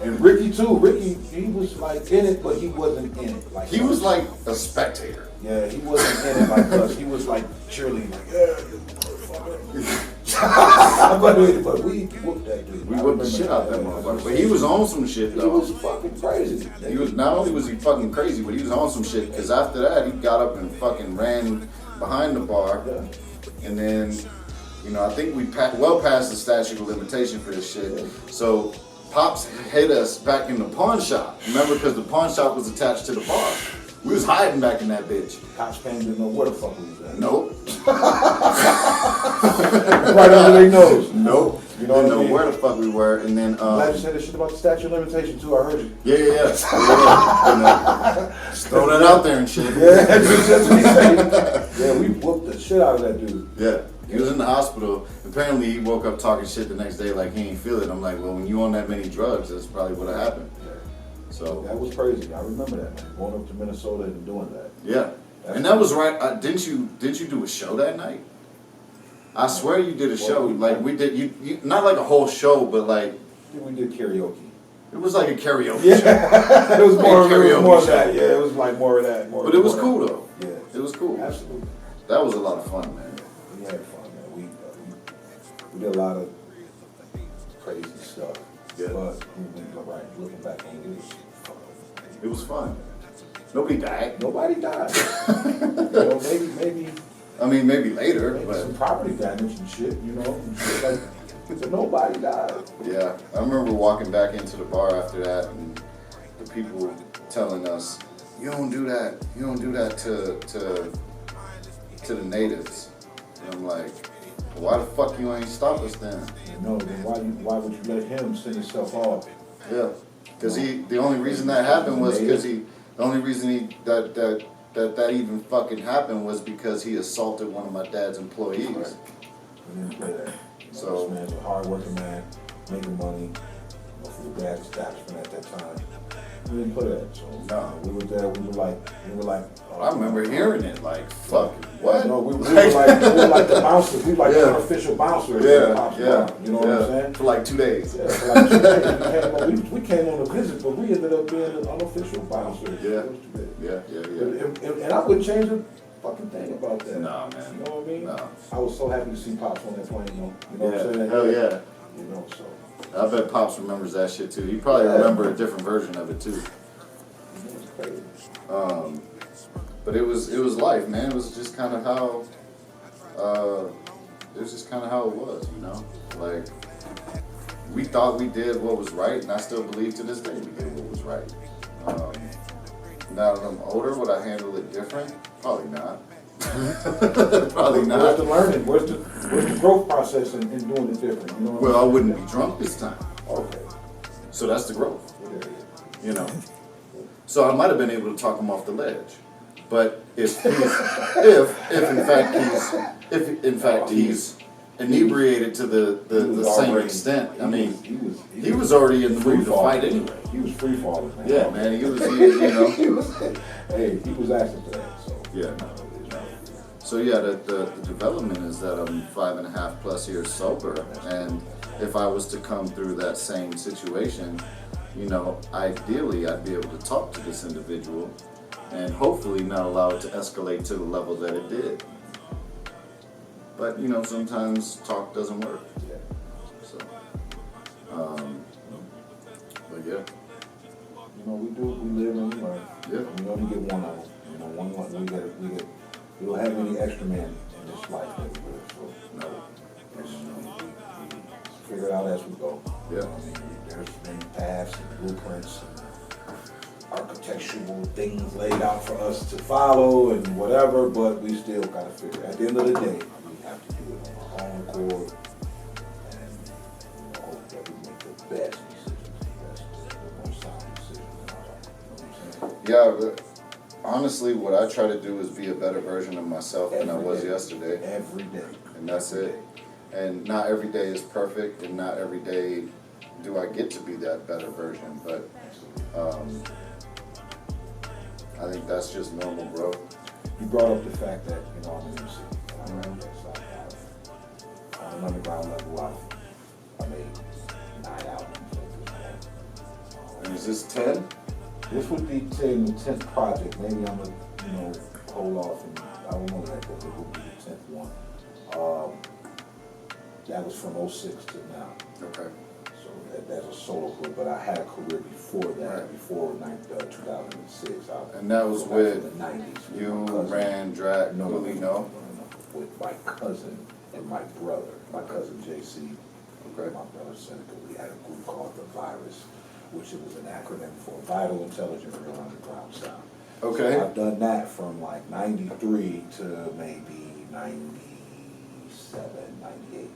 And Ricky too. Ricky, he was like in it, but he wasn't in it. Like He was like a spectator. Yeah, he wasn't in it like us. He was like cheerleading, like, yeah, but we whooped that dude. We whooped the shit out of that motherfucker. But he was on some shit He though. was fucking crazy. He was, not only was he fucking crazy, but he was on some shit. Because after that, he got up and fucking ran behind the bar. Yeah. And then, you know, I think we well past the statute of limitation for this shit. So Pops hit us back in the pawn shop. Remember, because the pawn shop was attached to the bar. We was hiding back in that bitch. Cops came, didn't know where the fuck we was at. Nope. Right under their nose. Nope. You know what I Didn't mean? know where the fuck we were. And then Glad you said that shit about the statute of limitation too. I heard you. Yeah. Just throwing it out there and shit. Yeah, that's what we say. Yeah, we whooped the shit out of that dude. Yeah. He was in the hospital. Apparently he woke up talking shit the next day like he ain't feel it. I'm like, well, when you on that many drugs, that's probably what happened. So That was crazy. I remember that, man. Going up to Minnesota and doing that. yeah. And that was right. Didn't you do a show that night? I swear you did a show. Like we did you not like a whole show, but like I think we did karaoke. it was like a karaoke show. Yeah, it was more of Karaoke that. show. Yeah, it was like more of that. But it was cool though. Yeah, It was cool. absolutely. That was a lot of fun, man. We had fun, man. We did a lot of crazy stuff. Yeah. But looking back on it, It was fun. Nobody died. nobody died. Maybe I mean, maybe later, but some property damage and shit, you know. And shit like, but nobody died. yeah. I remember walking back into the bar after that, and the people telling us, "You don't do that. You don't do that to the natives." And I'm like, "Why the fuck you ain't stop us then?" No, then why would you let him send himself off? Yeah, because the only reason that happened was because the only reason that even fucking happened was because he assaulted one of my dad's employees. Right. We didn't play that. So- This man's a hard-working man, making money for the bad establishment at that time. We didn't play that. So No. we were there. We were like. I remember hearing it like, fuck, what? No, we were like the bouncers. We were like the unofficial bouncers. Yeah. You know what I'm saying? For like 2 days. Yeah, for like 2 days. We came on a visit, but we ended up being an unofficial bouncer. Yeah. And I wouldn't change a fucking thing about that. Nah, man. You know what I mean? No. I was so happy to see Pops on that plane, though. You know what I'm saying? Hell yeah. You know, so. I bet Pops remembers that shit too. He probably remember a different version of it too. It was crazy. But it was life, man. It was just kind of how it was, you know. Like we thought we did what was right, and I still believe to this day we did what was right. Um, now that I'm older, would I handle it different? Probably not. Probably Where's not. the learning? Where's the growth process in doing it different? You know what Well, I wouldn't be drunk this time. Okay. So that's the growth, Well, there it is. you know. So I might have been able to talk him off the ledge. But if in fact he's inebriated to the same extent, I mean, he was already in the mood to fight anyway. He was free falling, man. Yeah, man, he you know. Hey, he was asking for that, so. Yeah. So yeah, the development is that I'm 5.5+ years sober, and if I was to come through that same situation, you know, ideally I'd be able to talk to this individual and hopefully not allow it to escalate to the level that it did. But you know, sometimes talk doesn't work. Yeah. So, but yeah. You know, we live and we learn. Yeah. We only get one of them. You know, we don't have any extra men in this life that we live, so No. we figure it out as we go. Yeah. I mean, there's many paths and blueprints and architectural things laid out for us to follow and whatever, but we still gotta figure. At the end of the day, we have to do it on our own accord, and hope that we make the best decisions, the most sound decisions in our life. You know what I'm saying? Yeah, but honestly, what I try to do is be a better version of myself than I Every was day. yesterday. Every day. And that's it. And not every day is perfect, and not every day do I get to be that better version. But I think that's just normal growth. You brought up the fact that, you know, I'm an MC. On an underground level, I made 9 albums. And is this 10? This would be 10, the 10th project. Maybe I'm going to, you know, hold off and I don't know that, but it would be the 10th one. That was from 06 to now. Okay. So that's a solo career, but I had a career before that, Right. before 2006. And that was with the 90s. You, My cousin. Rand, Drac, No, Willie, no? with my cousin and my brother, my cousin JC, Okay. my brother Seneca. We had a group called The Virus, which it was an acronym for Vital Intelligent Real Underground Sound. Okay. So I've done that from like 93 to maybe 97, 98.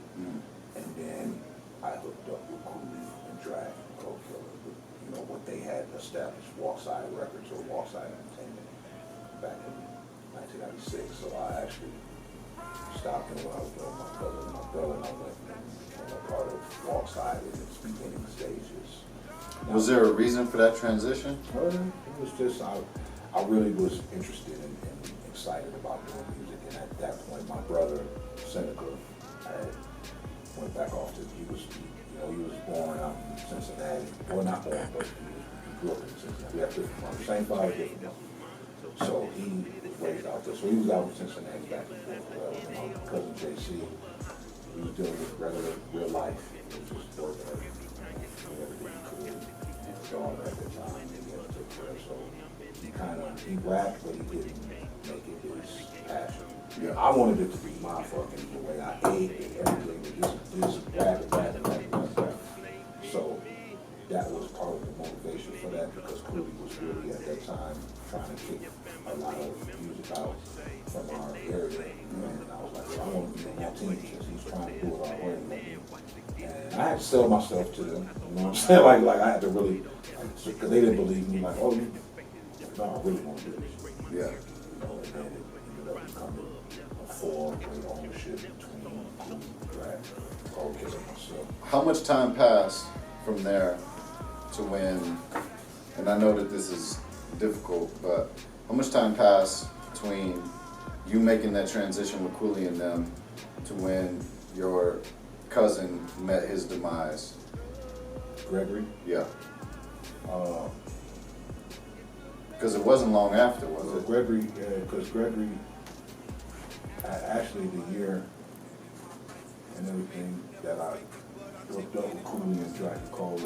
And then I hooked up with Cooley and Drag and Cold Killer, you know, what they had established, Wauk-Side Records or Wauk-Side Entertainment back in 1996. So I actually stopped doing what I was doing with my cousin and my brother, and I went and became a part of Wauk-Side in its beginning stages. Was there a reason for that transition? It was just, I really was interested and excited about doing music, and at that point, my brother, Seneca, went back off to, he was born out in Cincinnati, well, not born, but he grew up in Cincinnati. We have different mothers, same father, different mother. So he was raised out there, so he was out in Cincinnati back and forth. Well, my cousin JC, he was dealing with regular, real life, he was just working everything he could. Daughter at the time, and he had to take care of. So he rapped, but he didn't make it his passion. Yeah. I wanted it to be my fucking the way I ate and everything, but just rap. So that was part of the motivation for that, because Cooley was really at that time trying to kick a lot of music out from our area, and I was like, well, I want to be on that team because he's trying to do it already. And I had to sell myself to them, you know what I'm saying? Like I had to really, because they didn't believe me, like, oh, no, I really want to do this. Yeah. You know, and then it ended up becoming a four-way ownership between Cooley, Drag, Cold Killer, and myself. How much time passed from there to when, and I know that this is difficult, but how much time passed between you making that transition with Cooley and them to when your cousin met his demise? Gregory? Yeah. Because it wasn't long after, was So it? Gregory, because Gregory, actually the year and everything that I hooked up with Cooley and Drag Cole,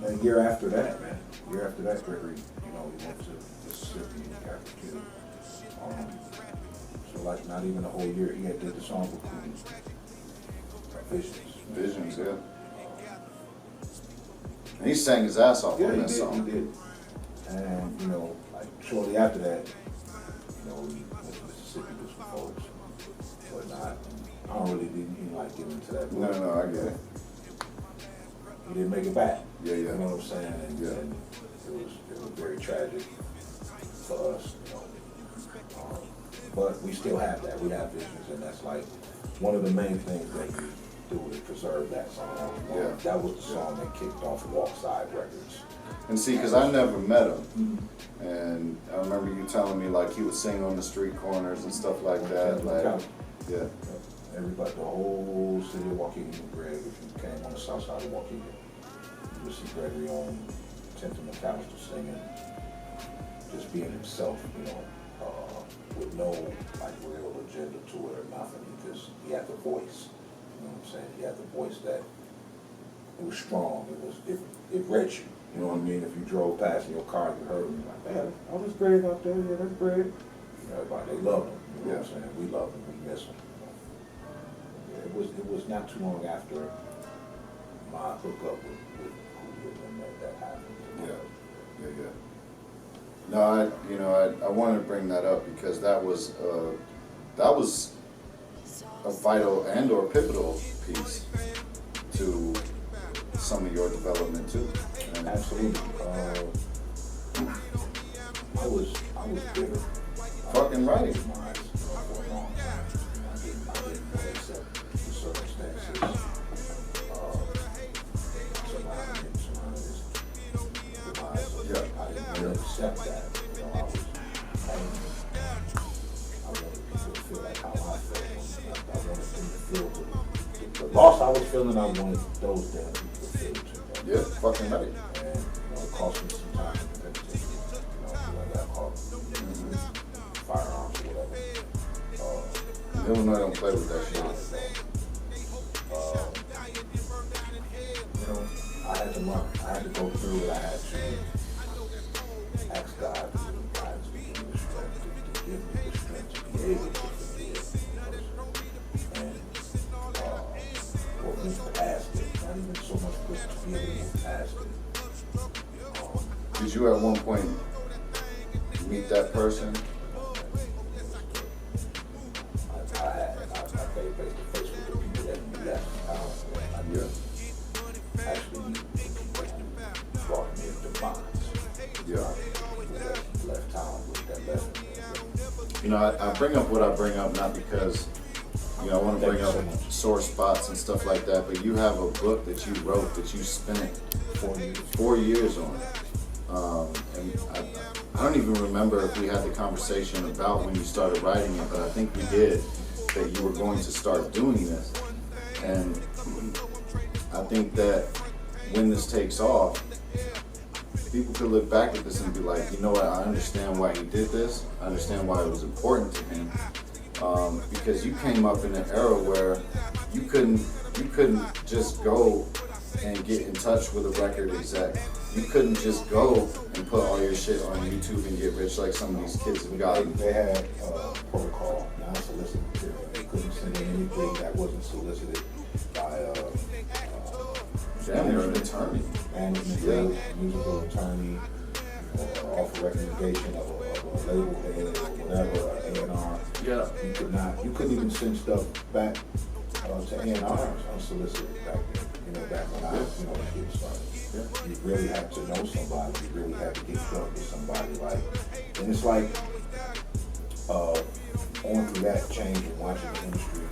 a year after that, Gregory, you know, he went to Mississippi and got killed. So like not even a whole year, he had did the song with Cooley Visions. Visions, yeah. And he sang his ass off Yeah, on he that did. song. He did. And you know, like shortly after that, you know, we went to Mississippi with some folks, whatnot. I don't really didn't even like getting into that. No, I get it. He didn't make it back. Yeah. You know what I'm saying? And, Yeah. and it was very tragic for us, you know. But we still have that. We have visions, and that's like one of the main things that we do is preserve that song. Yeah. That was the song that kicked off Wauk-Side Records. And see, because I never met him. And I remember you telling me like he would sing on the street corners and stuff like that. Like, yeah. Everybody, the whole city of Waukegan knew Greg. If you came on the south side of Waukegan, you would see Gregory on 10th and McAllister singing, just being himself, you know, with no like real agenda to it or nothing. He had the voice. You know what I'm saying? He had the voice that it was strong. It read you. You know what I mean? If you drove past in your car, you heard him, you're like, man, oh, that's Greg out there. Yeah, that's Greg. You know, everybody, they loved him. You know what I'm saying? We love him. We miss him. It was not too long after my hookup with Julio and that happened. Yeah. No, I wanted to bring that up because that was a vital and or pivotal piece to some of your development too. And Absolutely. I was bitter. Fucking right. For a long time. I didn't want to accept the circumstances surrounding his demise. Yeah. I didn't want to accept that. You know, I was angry. I wanted people to feel like how I felt. I wanted them to feel the loss I was feeling. I wanted those damn people to feel too. Yeah, fucking right. And you know, it cost me some time and repetition. You know, I got caught firearms or whatever. Illinois don't play with that shit. You know, I had to learn. I had to go through it. I had to ask God to give me the strength to give me the strength to be able to forgive. And or move past it. Not even so much to be able to move past it. Did you at one point meet that person? I came face to face with the people that we left out. I did actually meet the people who brought me into bonds. Yeah. Left town with that left. You know, I bring up what I bring up not because, you know, I want to bring up sore spots and stuff like that, but you have a book that you wrote that you spent 4 years on. And I don't even remember if we had the conversation about when you started writing it, but I think we did, that you were going to start doing this. And I think that when this takes off, people could look back at this and be like, you know what, I understand why he did this. I understand why it was important to him. Because you came up in an era where you couldn't just go and get in touch with a record exec. You couldn't just go and put all your shit on YouTube and get rich like some of these kids have gotten. They had protocol, non-solicited material. They couldn't send in anything that wasn't solicited by Damn, you're an attorney. management, musical attorney, off a recommendation of a label head or whatever, A&R. Yeah. You couldn't even send stuff back to A&Rs unsolicited back then. You know, back when I was, getting started. Yeah. You really had to know somebody. You really had to get close with somebody. Like, and it's like going through that change and watching the industry,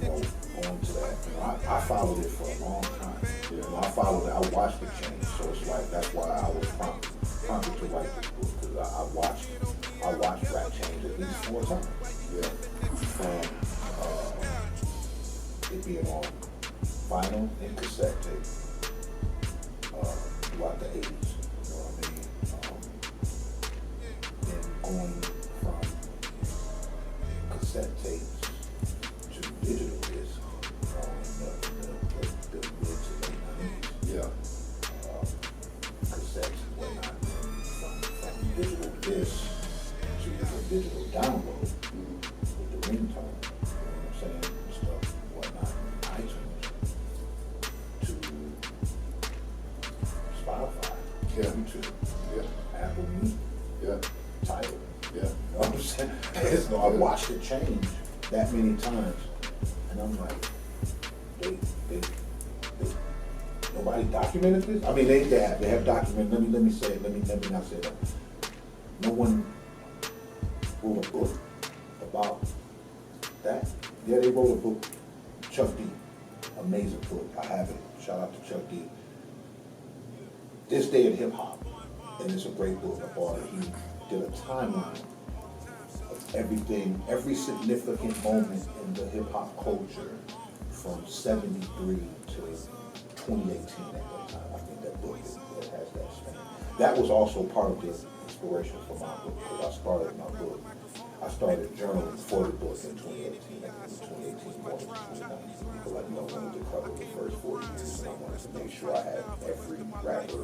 going to that. I followed it for a long time. I followed it. I watched it change. So it's like that's why I was prompted to write this book, because I watched rap change at least 4 times. Yeah. From it being on vinyl and cassette tape throughout the 80s. You know what I mean? Then going from cassette tapes to digital discs in the mid to late 90s. Yeah. Cassettes and whatnot. From digital discs to the digital download with the ringtone. You know what I'm saying? Stuff, whatnot, iTunes. So I watched it change that many times, and I'm like, they nobody documented this. I mean, they have documented. Let me not say that. No one wrote a book about that. Yeah, they wrote a book. Chuck D, amazing book. I have it. Shout out to Chuck D. This Day in Hip Hop, and it's a great book. I bought it. He did a timeline of everything, every significant moment in the hip hop culture from '73 to 2018 at that time. I think that book it has that span. That was also part of the inspiration for my book, because I started journaling for the book in 2018, like in 2018 going to 2019. Because I wanted to cover the first 4 years, and I wanted to make sure I had every rapper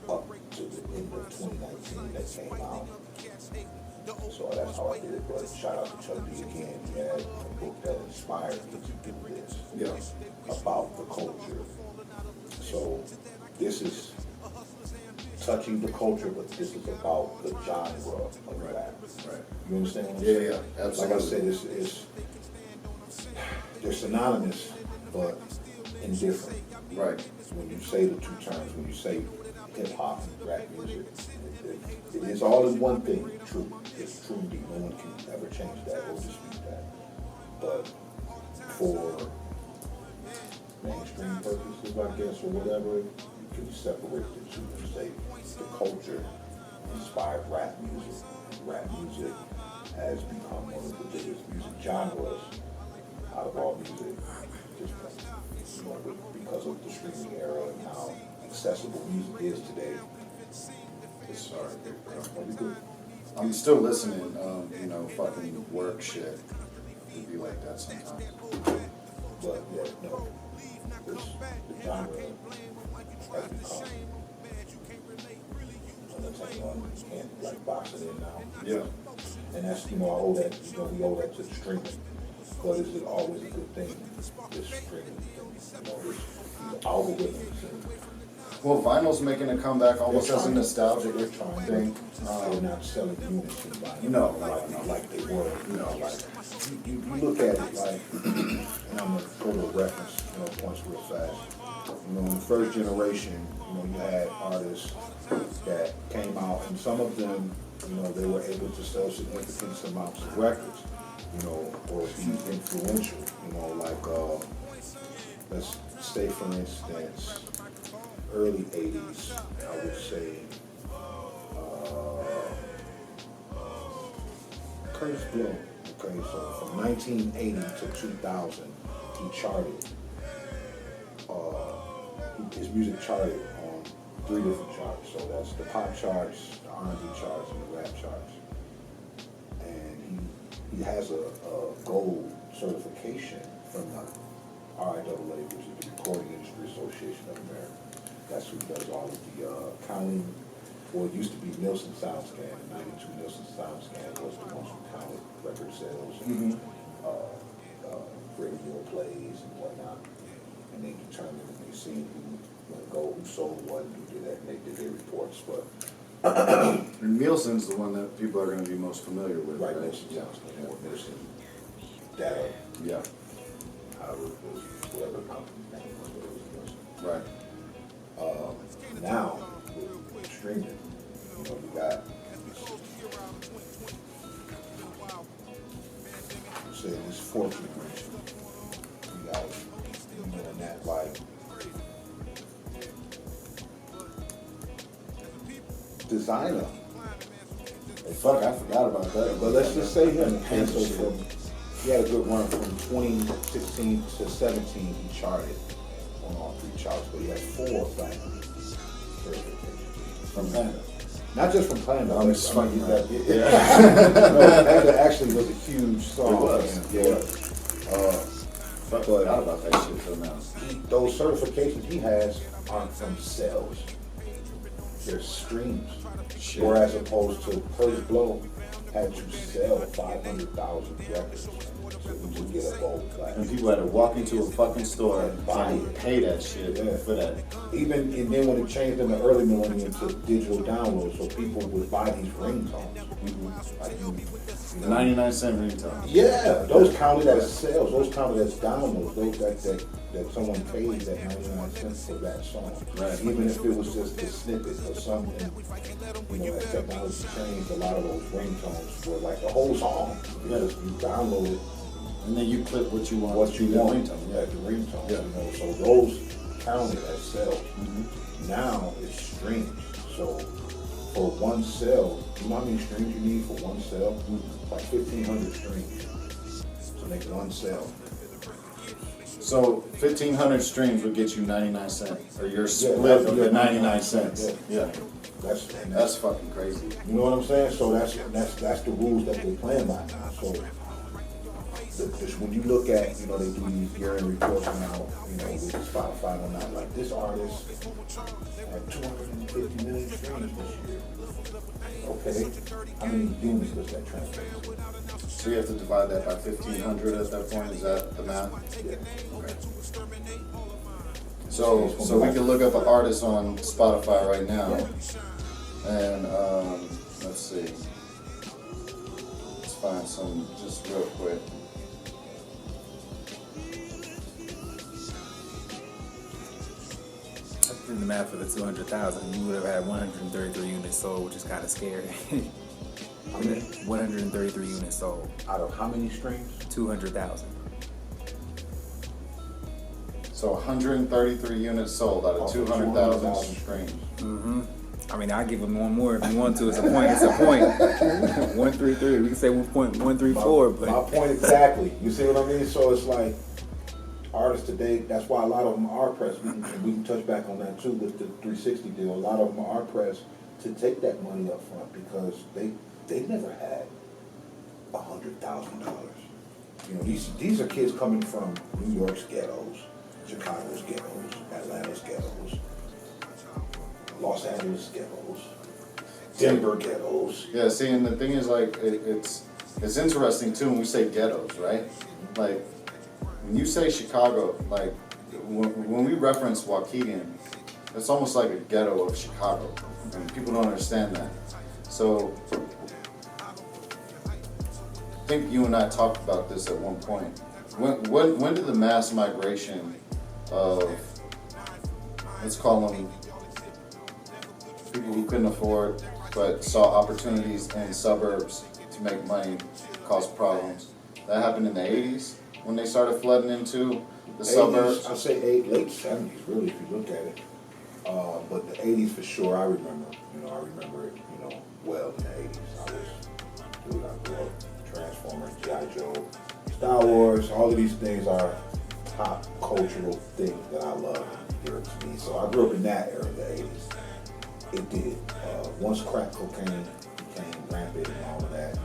up to the end of 2019 that came out. So that's how I did it. But shout out to Chuck D again. He had a book that inspired me to do this about the culture. So this is touching the culture, but this is about the genre of rap. Right. You understand what I'm saying? Yeah, absolutely. Like I said, they're synonymous, but indifferent. Right. When you say the two terms, when you say hip hop and rap music, it is all in one thing. True, it's true. No one can ever change that or dispute that. But for mainstream purposes, I guess, or whatever, you can separate the two and say the culture inspired rap music. Rap music has become one of the biggest music genres out of all music, just because of the streaming era and how accessible music is today. It's sorry, I'm still listening, fucking work shit. It'd be like that sometimes. But yeah, no, the genre has become you can't like box it in now. Yeah. And that's, I owe that, we owe that to the streaming. But is it always a good thing, this streaming, these algorithms and Well, vinyl's making a comeback almost as a nostalgic they're trying thing. They're not selling units in vinyl. No. Like they were. Like you look at it like, and I'm gonna go to a reference, points real fast. In the first generation, you had artists that came out, and some of them, they were able to sell significant amounts of records, or be influential, like let's say for instance, early 80s, I would say, Curtis Blow. Okay, so from 1980 to 2000, he charted, his music charted on 3 different charts. So that's the pop charts, the R&B charts, and the rap charts. And he has a gold certification from the RIAA, which is the Recording Industry Association of America. That's who does all of the counting. Well, it used to be Nielsen SoundScan. In 92, Nielsen SoundScan was the ones who counted record sales and radio plays and whatnot. And they determined, and they seen who sold what, and who did that, and they did their reports. But And Nielsen's the one that people are going to be most familiar with, right? Nielsen SoundScan, or Nielsen data. Yeah. However, it was whatever company's name was, but it was Nielsen. Right. Now, with streaming, you got, say this 4th generation, you got, and that like, designer. Hey, fuck, I forgot about that. But let's just say him. And so he had a good run from 2016 to 17. He charted on all 3 charts, but he had 4 platinum certifications From Panda. Not just from Panda. I'm just fucking that. No, Panda actually was a huge song. It was. Yeah. Fuck, I forgot about that shit till now. Those certifications he has aren't from sales. their streams. Shit. Or as opposed to Curtis Blow had to sell 500,000 records to get a gold And platinum. people had to walk into a fucking store And buy and it. pay that shit for that. Even and then when it changed in the early millennium to digital downloads, so people would buy these ringtones. Like you know, 99-cent ringtone. yeah, those counted as sales, those counted as downloads, those that someone paid that 99 cents for that song. Right. Even if it was just a snippet or something, as technology changed, a lot of those ringtones were like the whole song. Because you download it, And then you clip what you want. what you to want, the ringtone. yeah, the ringtone, Yeah. so those counted as sales. Mm-hmm. Now it's streams, so for one sale, you know how many streams you need for one sale? Like 1,500 streams to make one sale. So 1,500 streams would get you 99 cents, or your Yeah, split of yeah, the 99 cents. Yeah. Yeah, That's fucking crazy. you know what I'm saying? So that's the rules that they're playing by now. So when you look at, they do these year-end reports now, with Spotify and that, like this artist had 250 million streams this year. Okay, how many units does that translate? So you have to divide that by 1,500 at that point. Is that the math? Yeah. Okay. So we can look up an artist on Spotify right now, and let's see. Let's find some just real quick. I did the math for the 200,000. You would have had 133 units sold, which is kind of scary. How many? 133 units sold. Out of how many streams? 200,000. So 133 units sold out of 200,000 streams. Mm-hmm. I mean, I'll give them one more if you want to. It's a point. It's a point. 133. We can say 1.134. My point exactly. You see what I mean? So it's like artists today. That's why a lot of them are pressed. We can touch back on that too with the 360 deal. A lot of them are pressed to take that money up front because they never had $100,000. These are kids coming from New York's ghettos, Chicago's ghettos, Atlanta's ghettos, Los Angeles ghettos, Denver ghettos. Yeah, see, and the thing is, like, it's interesting too when we say ghettos, right? Like, when you say Chicago, like, when we reference Waukegan, it's almost like a ghetto of Chicago, and people don't understand that. So, I think you and I talked about this at one point. When did the mass migration of, let's call them people who couldn't afford but saw opportunities in suburbs to make money cause problems? That happened in the 80s when they started flooding into the suburbs. I say late 70s, really, if you look at it. But the 80s for sure, I remember. I remember it, well in the 80s. I grew up. Transformers, G.I. Joe, Star Wars, all of these things are pop cultural things that I love and dear to me. So I grew up in that era, the 80s. It did. Once crack cocaine became rampant and all of that,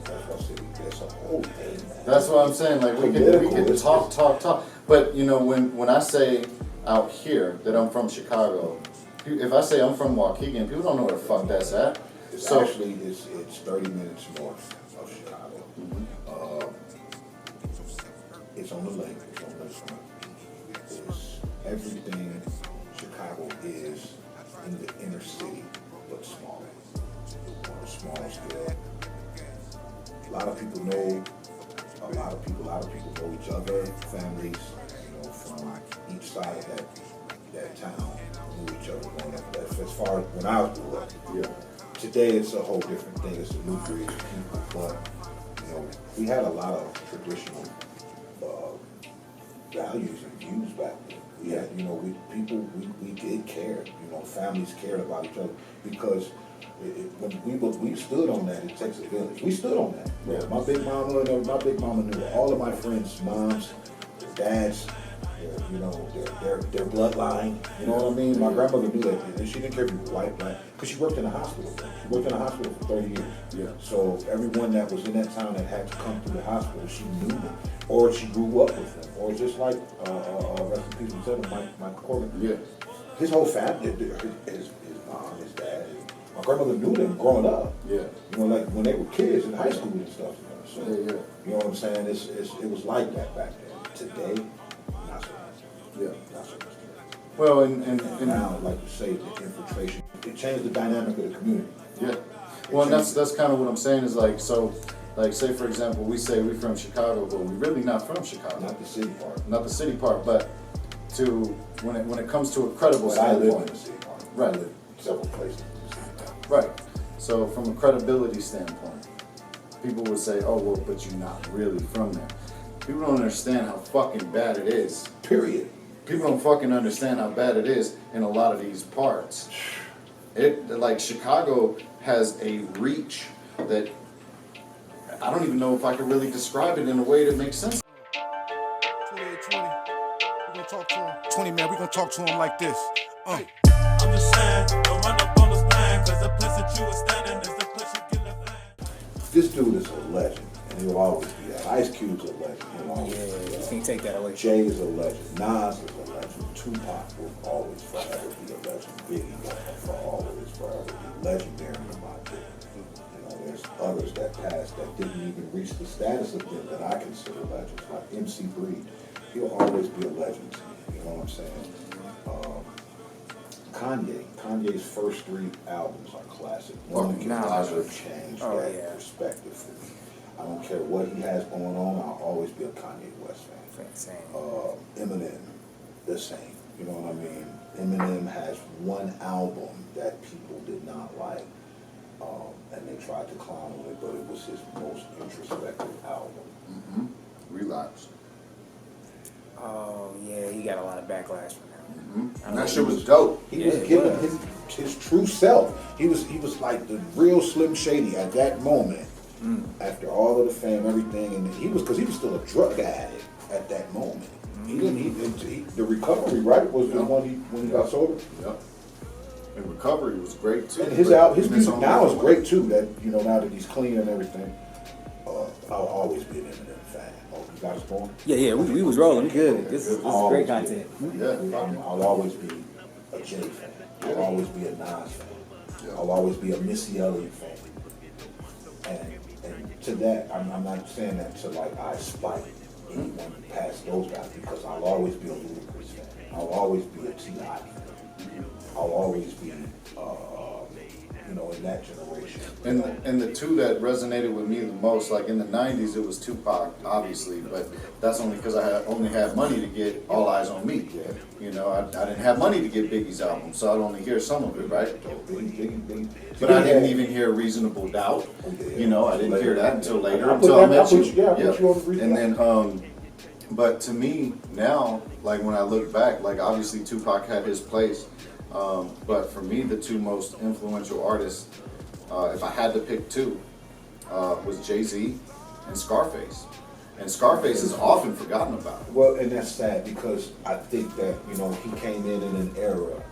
that's what I said, there's a whole thing, man. That's what I'm saying. Like, we could talk. But, when I say out here that I'm from Chicago, if I say I'm from Waukegan, people don't know where the fuck that's at. It's So actually, it's 30 minutes north of Chicago. It's on the lake, it's on the lakefront. It's everything Chicago is in the inner city, but smaller. On a smaller scale. A lot of people know know each other, families, from each side of that town knew each other growing up. As far as when I grew up. yeah. Today it's a whole different thing. It's a new breed of people, but we had a lot of traditional values and views back then. We had, we did care. Families cared about each other because when we stood on that. It takes a village. We stood on that. Yeah. My big mama knew all of my friends' moms, their dads. Their bloodline. You know what I mean? My grandmother knew that. And she didn't care if you were white, black, because she worked in a hospital. She worked in a hospital for 30 years. Yeah. So everyone that was in that town that had to come through the hospital, she knew them, or she grew up with them, or just like rest in peace, Mike Corbin. Yeah. His whole family, his mom, his dad, My grandmother knew them growing up. Yeah. You know, like when they were kids in high school and stuff. So, Yeah. you know what I'm saying? It was like that back then. Today, not so much. Yeah. Not so much. Well, and Now, like you say, the infiltration, it changed the dynamic of the community. yeah. Well, and that's kind of what I'm saying is like, so, like, say for example, we say we're from Chicago, but we're really not from Chicago. Not the city part. Not the city part, but to when it comes to a credible But I live in standpoint. the city part. Right. I live in several places in the city part. Right. So from a credibility standpoint, people would say, oh, well, but you're not really from there. People don't understand how fucking bad it is. Period. People don't fucking understand how bad it is in a lot of these parts. Like Chicago has a reach that I don't even know if I could really describe it in a way that makes sense. 2820. We gonna talk to him. 20 man, we gonna talk to him like this. I'm just saying, don't run up on this man, cause the place that you are standing is the place you get left land. This dude is a legend, and he'll always be that. Ice Cube's a legend. He'll always Yeah, be you that. can't take that away. Jay is a legend. Nas is a legend. Tupac will always forever be a legend. Biggie will always forever be legendary in my book. You know, there's others that passed that didn't even reach the status of them that I consider legends, like MC Breed. He'll always be a legend to me. You know what I'm saying? Kanye's first 3 albums are classic. One can never change that perspective for me. I don't care what he has going on, I'll always be a Kanye West fan. Same. Eminem, the same. You know what I mean? Eminem has one album that people did not like, and they tried to clown on it, but it was his most introspective album. Mm-hmm. Relapse. Oh yeah, he got a lot of backlash from that. Mm-hmm. And that shit was dope. He was giving his true self. He was like the real Slim Shady at that moment. After all of the fame, everything, and because he was still a drug addict at that moment. He didn't. The recovery, right, was the one when he got sober. Yep. And recovery was great too. And his music now is great too. That now that he's clean and everything. I'll always be an Eminem fan. Oh, you guys going? Yeah, we was rolling. We good. This is great content. Yeah. I'll always be a Jay fan. I'll always be a Nas fan. I'll always be a Missy Elliott fan. And to that, I'm not saying that to like I spite anyone past those guys, because I'll always be a Ludacris fan. I'll always be a T.I. fan. I'll always be, in that generation. And the two that resonated with me the most, like in the 90s, it was Tupac, obviously, but that's only because I only had money to get All Eyes on Me. Yeah. You know, I didn't have money to get Biggie's album, so I'd only hear some of it, right? Big. But I didn't even hear Reasonable Doubt. You know, I didn't hear that until later, I until I met you. I put you on the And then, but to me now, like when I look back, like obviously Tupac had his place, but for me, the two most influential artists, if I had to pick two, was Jay-Z and Scarface. And Scarface is often forgotten about. Well, and that's sad because I think that, he came in an era,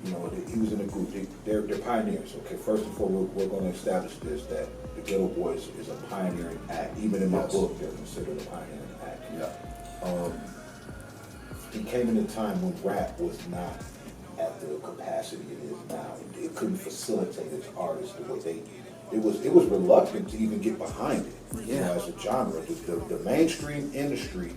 he was in a group, they're pioneers, okay? First and foremost, we're going to establish this, that the Ghetto Boys is a pioneering act. Even in my book, they're considered a pioneering act. Yeah. He came in a time when rap was not at the capacity it is now. It couldn't facilitate its artists the way it was reluctant to even get behind it. As a genre. The mainstream industry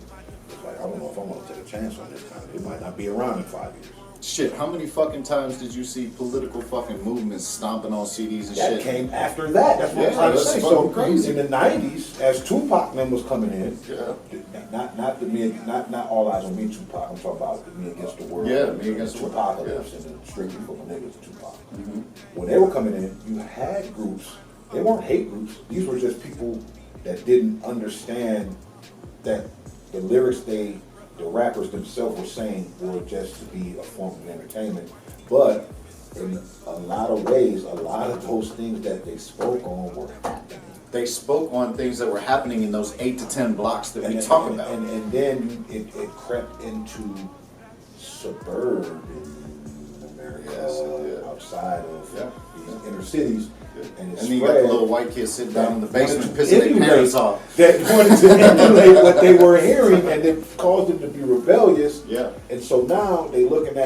was like, I don't know if I want to take a chance on this kind of. It might not be around in 5 years. Shit, how many fucking times did you see political fucking movements stomping on CDs and That shit? came after that. That's what I'm trying to that's say. fucking So crazy. in the 90s, as Tupac then was coming in, not All Eyes on Me Tupac. I'm talking about the Me Against the World. Yeah, Me Against the Tupac World, and the Strictly for the Niggas Tupac. When they were coming in, you had groups. They weren't hate groups. These were just people that didn't understand that the lyrics the rappers themselves were saying were just to be a form of entertainment. But in a lot of ways, a lot of those things that they spoke on were happening. They spoke on things that were happening in those 8 to 10 blocks that we talk about. And then it crept into suburban America, outside of these inner cities. And then you got the little white kids sitting down in the basement wanted to pissing their emulate parents off. That wanted to emulate what they were hearing, and it caused them to be rebellious. Yeah. And so now they were looking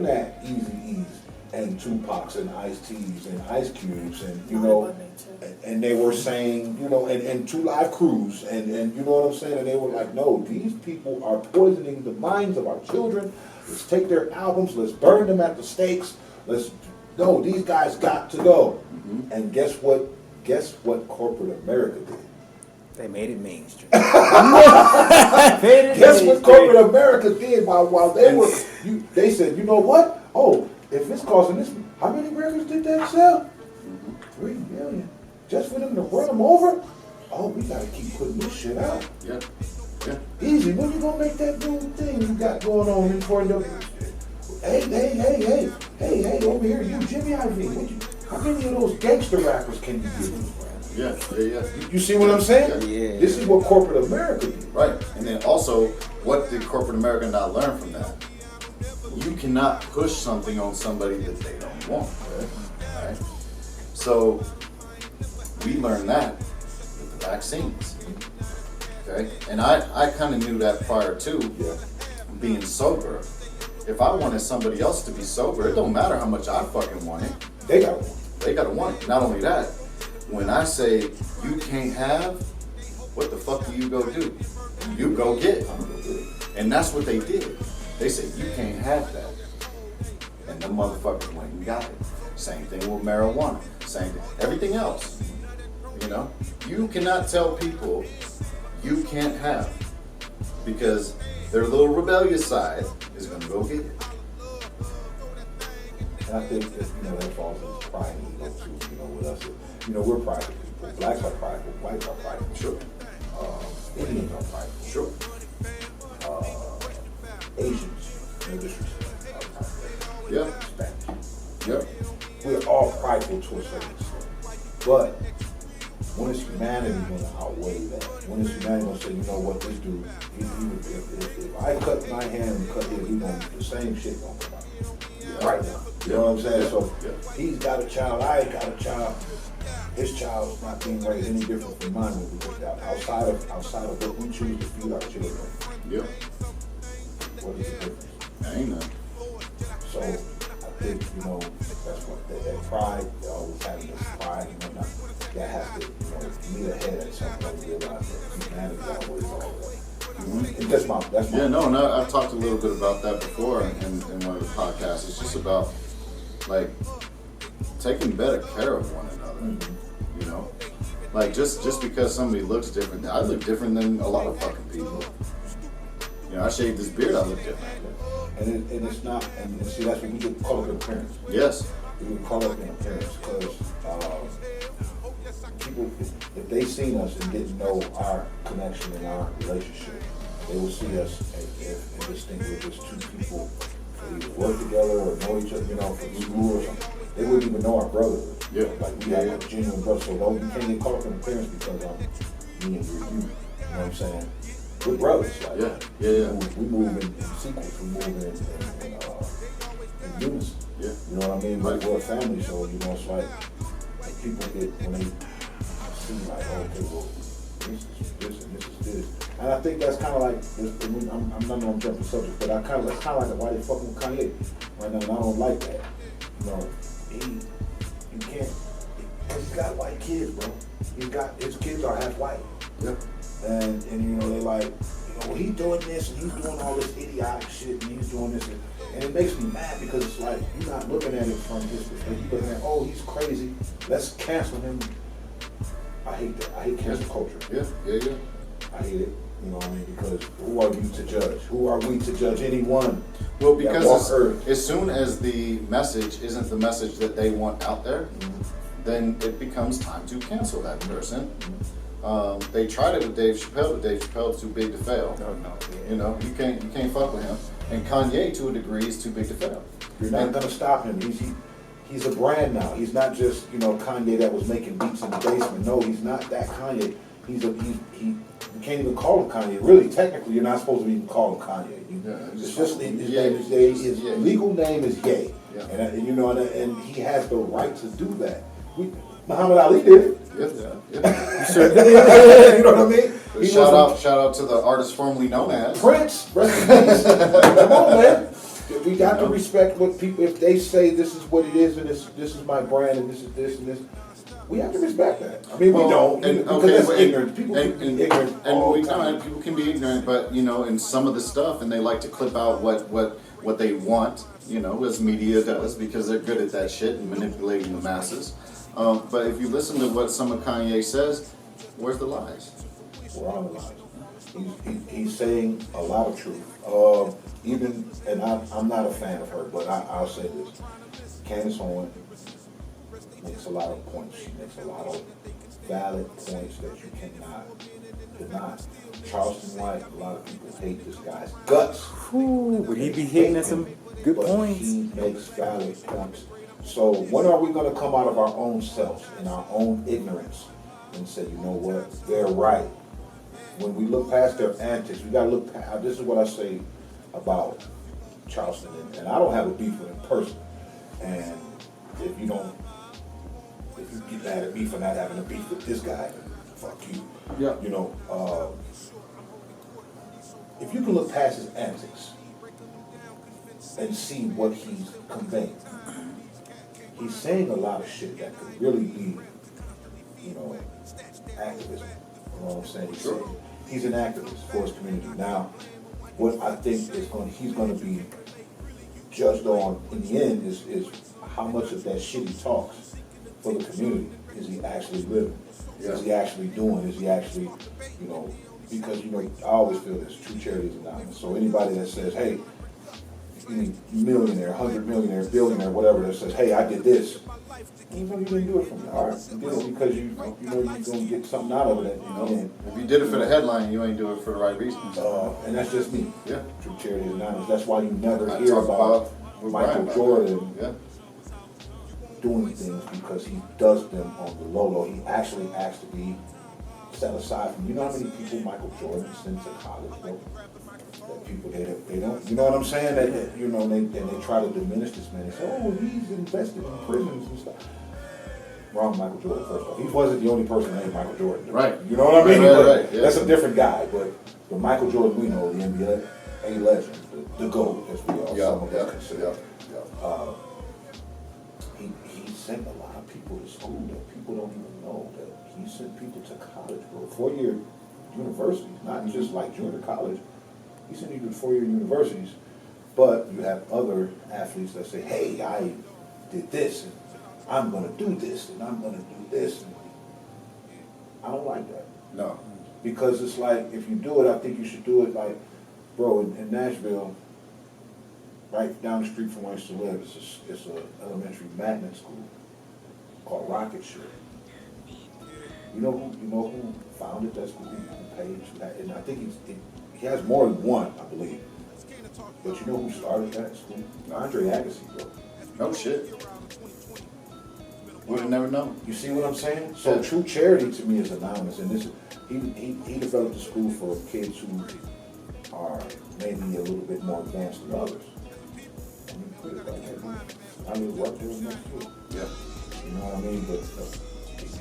at Eazy-E's and Tupacs and Ice-T's and Ice Cubes and, you know, and they were saying, you know, and 2 Live Crews and you know what I'm saying? And they were like, no, these people are poisoning the minds of our children. Let's take their albums, let's burn them at the stakes. No, these guys got to go. Mm-hmm. And guess what corporate America did? They made it mainstream. Guess what corporate America did while they were, they said, you know what? Oh, if it's costing this, how many records did that sell? 3 million. Just for them to run them over? Oh, we gotta keep putting this shit out. Yeah. Yeah. Easy, when you gonna make that new thing you got going on in front of them? Hey, over here, you Jimmy Iovine. How many of those gangster rappers can you give me? Yeah. You see what I'm saying? Yeah. This is what corporate America did. Right. And then also, what did corporate America not learn from that? You cannot push something on somebody that they don't want. Right? So, we learned that with the vaccines. Okay? And I kind of knew that prior to being sober. If I wanted somebody else to be sober, it don't matter how much I fucking want it. They got one. They gotta want it. Not only that, when I say you can't have, what the fuck do you go do? You go get. And that's what they did. They said you can't have that. And them motherfuckers went and got it. Same thing with marijuana. Same thing. Everything else. You know? You cannot tell people you can't have. Because their little rebellious side is gonna go get it. And I think that, you know, that falls into pride and ego too, you know, with us. You know, we're prideful people. Blacks are prideful, whites are prideful. Sure. Indians are prideful. Sure. Asians, no disrespect, are prideful. Yeah. Spanish. Yep. We're all prideful to a certain extent. But when is humanity going to outweigh that? When is humanity going to say, you know what, this dude, if I cut my hand and cut his, the same shit going to come out. Yeah. Right now. You know what I'm saying? So he's got a child, I ain't got a child. His child's not being raised any different from mine when we look out. Outside of what we choose to feed our children. Yep. What is the difference? Ain't none. So I think, you know, that's what that pride, they always having this pride and whatnot, that has to, you know, meet ahead at some point and realize that humanity outweighs all of that. Mm-hmm. That's my Yeah, no, I've talked a little bit about that before in one of the podcasts. It's just about like taking better care of one another. Mm-hmm. You know? Like just because somebody looks different, I look different than a lot of fucking people. You know, I shaved this beard, I look different. And it's not, and see, that's what we could call it an appearance. Yes. We would call it an appearance because people, if they seen us and didn't know our connection and our relationship, they would see us and just think we're just two people who either work together or know each other, you know, from school or something. They wouldn't even know our brotherhood. Yeah. Like we have a genuine brother, so we can't get caught up in appearance because me and you're you. You know what I'm saying? We're brothers. Like, yeah. We move in sequence. We move in unison. Yeah. You know what I mean? Like we're a family, so you know it's like people get when they see like, oh, okay, well, this is this and this is this, and I think that's kind of like I'm not gonna jump the subject, but that's kind of like why they fucking with Kanye right now, and I don't like that. You know, you can't. He's got white kids, bro. His kids are half white. Yeah. And you know, they like, you know, he's doing this and he's doing all this idiotic shit and he's doing this. And it makes me mad because it's like, you're not looking at it from his perspective. You're looking at, oh, he's crazy. Let's cancel him. I hate that. I hate cancel culture. Yeah. I hate it. You know what I mean? Because who are you to judge? Who are we to judge anyone? Well, because as soon as the message isn't the message that they want out there, then it becomes time to cancel that person. They tried it with Dave Chappelle, but Dave Chappelle's too big to fail. No. You know, you can't fuck with him. And Kanye, to a degree, is too big to fail. You're not gonna stop him. He's a brand now. He's not just, you know, Kanye that was making beats in the basement. No, he's not that Kanye. You can't even call him Kanye. Really, technically, you're not supposed to even call him Kanye. It's just his legal name is Ye. Yeah. And you know, and he has the right to do that. Muhammad Ali did it. Yeah. You know what I mean? Shout out to the artist formerly known as Prince. Rest in peace. Come on, man. We got to respect what people, if they say this is what it is and this is my brand and this is this and this, we have to respect that. I mean, we don't. And, because okay, that's but- ignorant. People can be ignorant all the time. People can be ignorant, but you know, in some of the stuff, and they like to clip out what they want, you know, as media does, because they're good at that shit and manipulating the masses. But if you listen to what some of Kanye says, where's the lies? We're on the line. He's saying a lot of truth. Even, and I'm not a fan of her, but I'll say this. Candace Owens makes a lot of points. She makes a lot of valid points that you cannot deny. Charleston White, a lot of people hate this guy's guts. Ooh, would he be hitting at some good But points? he makes valid points. So when are we going to come out of our own selves and our own ignorance and say, you know what, they're right? When we look past their antics, we got to look past, this is what I say about Charleston, and I don't have a beef with him personally. And if you get mad at me for not having a beef with this guy, fuck you. Yeah. You know, if you can look past his antics and see what he's conveying, he's saying a lot of shit that could really be, you know, activism. You know what I'm saying? He's an activist for his community. Now, what I think he's going to be judged on in the end is how much of that shit he talks for the community. Is he actually living? Yeah. Is he actually doing? Is he actually, you know, because, you know, I always feel this, true charity is anonymous. So anybody that says, hey, any millionaire, 100 millionaire, billionaire, whatever, that says, hey, I did this. You know you didn't do it from your heart. You did it because you know you're going to get something out of it. You know? If you did it for the headline, you ain't do it for the right reasons. And that's just me. Yeah. True charity is anonymous. That's why you never I hear talk about with Michael Brian Jordan about that. doing things because he does them on the low. He actually asks to be set aside from. You know how many people Michael Jordan sent to college, bro? That people they don't. You know what I'm saying? That you know they try to diminish this man. They say, oh, he's invested in prisons and stuff. Wrong, Michael Jordan. First off, he wasn't the only person named Michael Jordan. Right. You know what I mean? Right. Yeah. That's a different guy, but the Michael Jordan we know, the NBA, a legend, the GOAT, as we all some of us consider. He sent a lot of people to school that people don't even know that he sent people to college, bro. 4-year universities, not just like junior college. He sent you to 4-year universities, but you have other athletes that say, hey, I did this, and I'm going to do this, and I'm going to do this. And I don't like that. No. Because it's like, if you do it, I think you should do it like, bro, in Nashville, right down the street from where I used to live, it's an elementary magnet school called Rocket Ship. You know who founded that school, who paid that? And I think he has more than one, I believe. But you know who started that school? Andre Agassi, bro. No shit. Would have never known. You see what I'm saying? So Yeah. true charity to me is anonymous, and this he developed a school for kids who are maybe a little bit more advanced than others. And you put it like that. I live right there next to it. Yeah. You know what I mean? But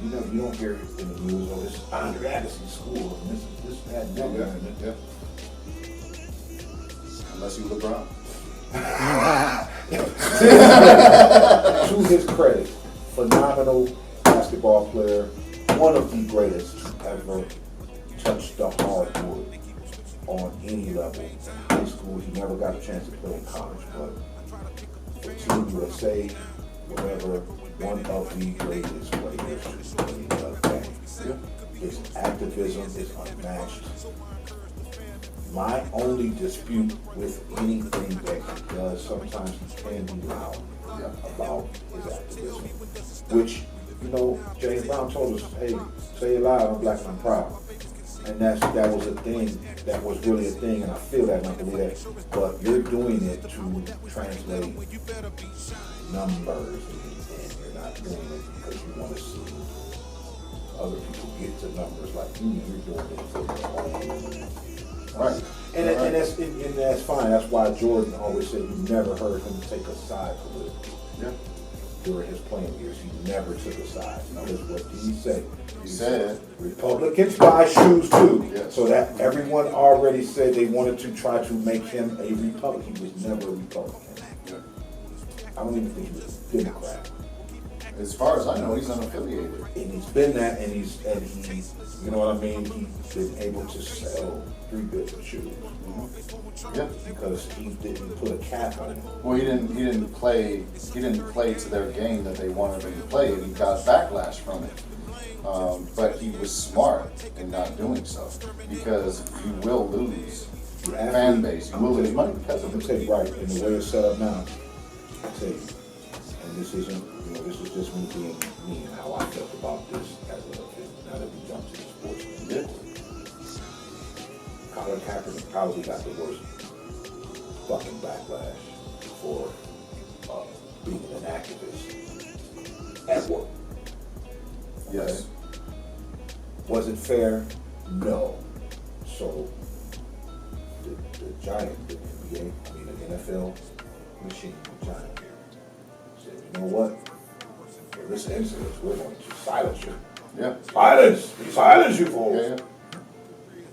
you don't hear it in the news. Oh, this is Andre Agassi school, and this that and that. Yeah. Unless you LeBron. To his credit, phenomenal basketball player, one of the greatest to ever touch the hardwood on any level. In high school, he never got a chance to play in college, but for Team USA, whatever, one of the greatest players to play the game. His activism is unmatched. My only dispute with anything that he does, sometimes he can be loud about his activism. Which, you know, James Brown told us, hey, say it loud, I'm black and I'm proud. And that was a thing, that was really a thing, and I feel that and I believe that. But you're doing it to translate numbers, and you're not doing it because you want to see other people get to numbers like you. You're doing it for your own. Right. And that's fine. That's why Jordan always said you never heard him take a side politically. Yeah. during his playing years. He never took a side. Because what did he say? He said Republicans buy shoes too. Yes. So that everyone already said they wanted to try to make him a Republican. He was never a Republican. I don't even think he was a Democrat. as far as I know, he's unaffiliated. And he's been that, and he's, you know what I mean? He's been able to sell 3 billion shoes. Yeah. Because he didn't put a cap on it. Well, he didn't play to their game that they wanted him to play, and he got backlash from it. But he was smart in not doing so, because you will lose fan base. You will lose money because of I'm it. gonna tell you right, and the way it's set up now, I'll tell you, and this isn't, you know, this is just me being me and how I felt about this as a, now that we jump to the sports. Yeah. Colin Kaepernick probably got the worst fucking backlash for being an activist at work. Yes. Was it fair? No. So the Giant, the NBA, I mean the NFL machine, the Giant, said, you know what? For this incident, we're going to silence you. Yeah. Silence! We silence you for Yeah.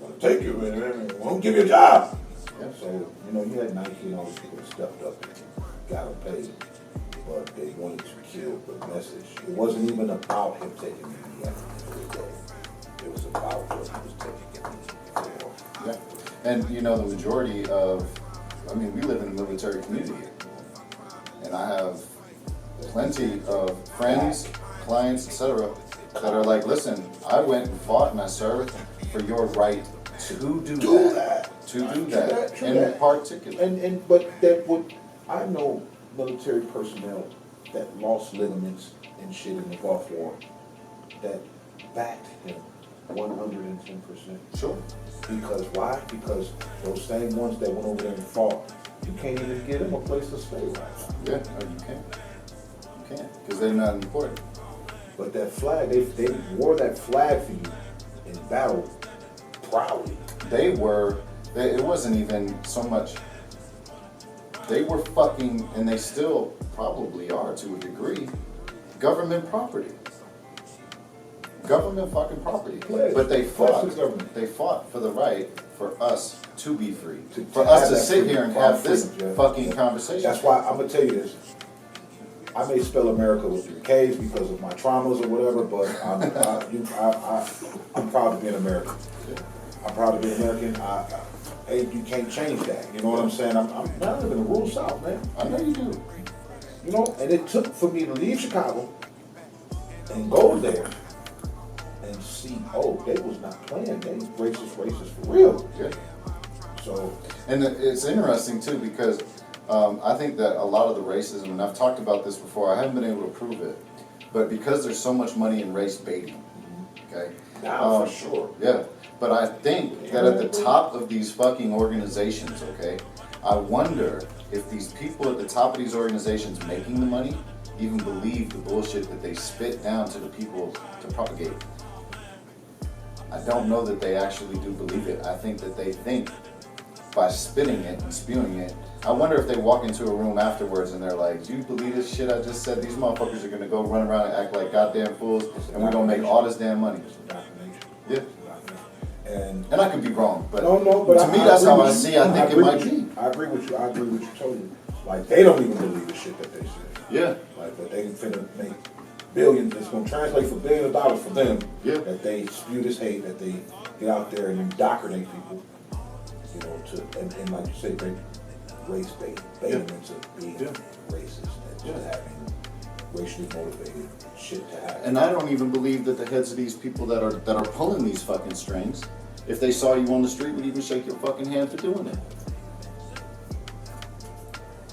We're going to take you and we won't give you a job. Yeah. So, you know, you had Nike and all these people that stepped up and got them paid. But they wanted to kill the message. It wasn't even about him taking the knee at the end of the day. It was about what he was taking the knee for. Yeah. And you know, the majority of, I mean, we live in a military community here. And I have plenty of friends, clients, etc., that are like, listen, I went and fought and I served for your right to do that. To do that. True In that. particular. But that would, I know military personnel that lost ligaments and shit in the Gulf War that backed him 110%. Sure. Because why? Because those same ones that went over there and fought, you can't even get them a place to stay right now. Yeah, no, you can't. You can't, because they're not important. But that flag, they wore that flag for you in battle proudly. It wasn't even so much, they were fucking, and they still probably are to a degree, government property. Government fucking property. Pledge. But they Pledge fought. to government. They fought for the right for us to be free. For have us to that sit freedom, here and find have this freedom, yeah. fucking Yeah. conversation. That's why I'm gonna tell you this. I may spell America with 3 K's because of my traumas or whatever, but I'm proud to be an American. I'm proud to be American. Hey, you can't change that. You know what I'm saying? I'm not living in the rural South, man. I know you do. You know, and it took for me to leave Chicago and go there and see, oh, they was not playing. They racist for real. Yeah. So, And it's interesting too, because I think that a lot of the racism, and I've talked about this before, I haven't been able to prove it, but because there's so much money in race baiting, okay? now for sure. Yeah, but I think that at the top of these fucking organizations, okay, I wonder if these people at the top of these organizations making the money even believe the bullshit that they spit down to the people to propagate. I don't know that they actually do believe it. I think that they think by spitting it and spewing it. I wonder if they walk into a room afterwards and they're like, do you believe this shit I just said? These motherfuckers are gonna go run around and act like goddamn fools, and we're gonna make all this damn money. Yeah. And I could be wrong, but but to me that's how I see. I think it might be. I agree with you. I agree with you totally. Like they don't even believe the shit that they say. Yeah. Like, but they can finna make billions. It's gonna translate for $billions of dollars for them. Yeah. That they spew this hate. That they get out there and indoctrinate people. You know, to and like you say, they race bait them into being racist and just having racially motivated shit to happen. And I don't even believe that the heads of these people that are pulling these fucking strings, if they saw you on the street, would even shake your fucking hand for doing it.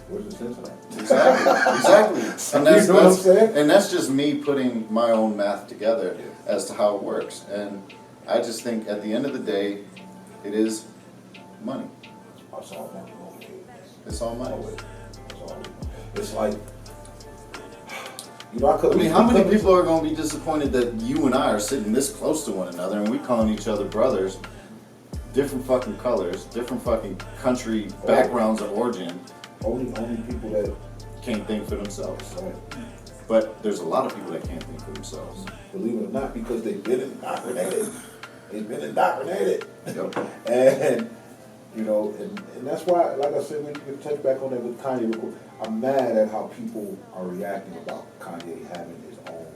Where's the sense of that? Exactly. And that's, You know what I'm saying? and that's just me putting my own math together as to how it works. And I just think at the end of the day, it is money. That's all money. It's all money. That's all. It's like, you know, I I mean, how many people are going to be disappointed that you and I are sitting this close to one another and we calling each other brothers, different fucking colors, different fucking country backgrounds of origin, Only people that can't think for themselves. right. But there's a lot of people that can't think for themselves. Believe it or not, because they've been indoctrinated. They've been indoctrinated. Yep. And, you know, and that's why, like I said, we can touch back on that with Kanye real quick. I'm mad at how people are reacting about Kanye having his own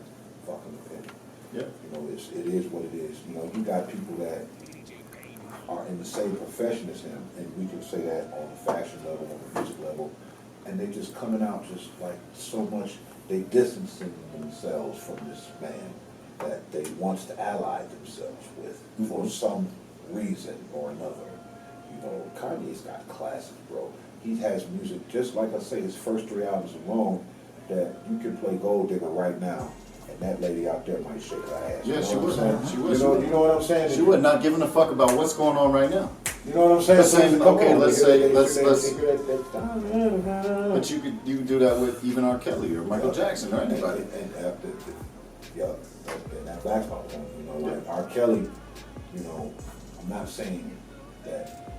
fucking opinion. Yeah. You know, it is what it is. You know, you got people that are in the same profession as him, and we can say that on the fashion level, on the music level, and they just coming out just like so much, they distancing themselves from this man that they wants to ally themselves with for some reason or another. You know, Kanye's got classics, bro. He has music, just like I say, his first 3 albums alone, that you can play Gold Digger right now, and that lady out there might shake her ass. Yeah, You know she what would. I'm saying? She would. You know what I'm saying? She would, not giving a fuck about what's going on right now. You know what I'm saying? Let's say, Come okay, on, let's they- say, they- let's- they- let's- they- they- But you could do that with even R. Kelly or Michael Jackson or anybody. And that backs my point. You know, like R. Kelly, you know, I'm not saying that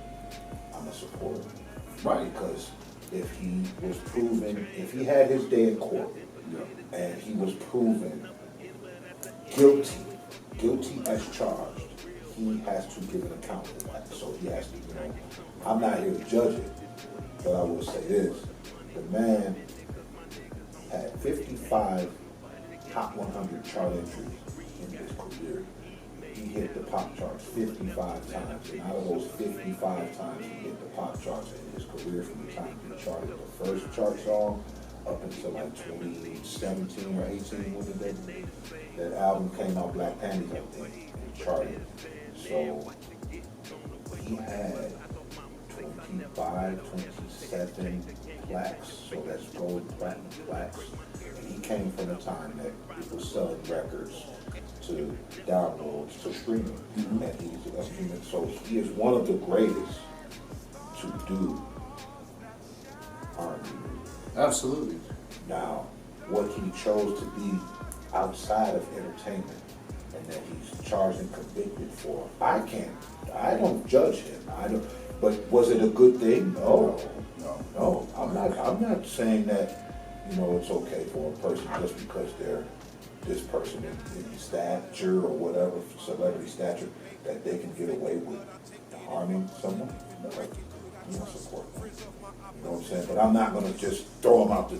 I'm a supporter. Right. Because if he was proven, if he had his day in court, Yeah. and he was proven guilty as charged, he has to give an account for that. So he has to, you know, I'm not here to judge it, but I will say this. The man had 55 top 100 chart entries in his career. He hit the pop charts 55 times, and out of those 55 times he hit the pop charts in his career, from the time he charted the first chart song up until like 2017 or 18, when that album came out, Black Panties, I think, and charted. So he had 25, 27 plaques, so that's gold, platinum plaques. And he came from a time that it was selling records to downloads, to streaming. And he's a streaming, so he is one of the greatest to do R&B. Absolutely. Now, what he chose to be outside of entertainment and that he's charged and convicted for, I don't judge him. But was it a good thing? No. I'm not saying that, you know, it's okay for a person just because they're this person in stature or whatever, celebrity stature, that they can get away with harming someone. Like, you know, support them. You know what I'm saying? But I'm not gonna just throw him out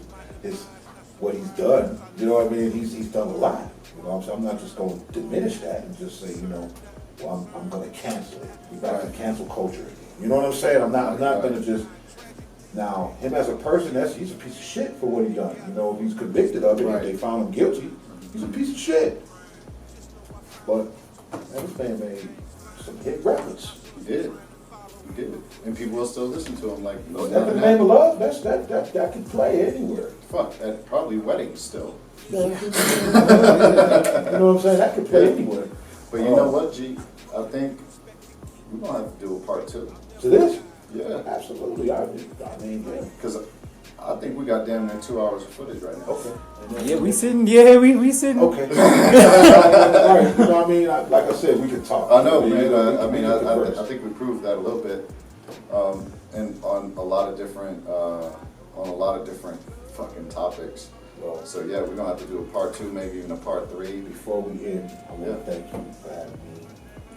what he's done. You know what I mean? He's done a lot. You know what I'm saying? I'm not just gonna diminish that and just say, you know, well, I'm gonna cancel it. We back to cancel culture. You know what I'm saying? I'm not gonna just. Now, him as a person, he's a piece of shit for what he done. You know, if he's convicted of it, if they found him guilty, he's a piece of shit. But this man made some hit records. He did. He did. And people will still listen to him. Like, no, That in the name of love, that can play anywhere. fuck, at probably weddings still. You know what I'm saying? That could play anywhere. But you know what, G? I think we're gonna have to do a part 2. To this? Yeah. Absolutely. I mean, yeah. Because I think we got damn near 2 hours of footage right now. Okay. Yeah, we sitting. Okay. All right. You know what I mean? Like I said, we can talk. I know, You man. know, we can I converse. think we proved that a little bit, and on a lot of different fucking topics. Well, So yeah, we're gonna have to do a part 2, maybe even a part 3. before we end, I want to thank you for having me.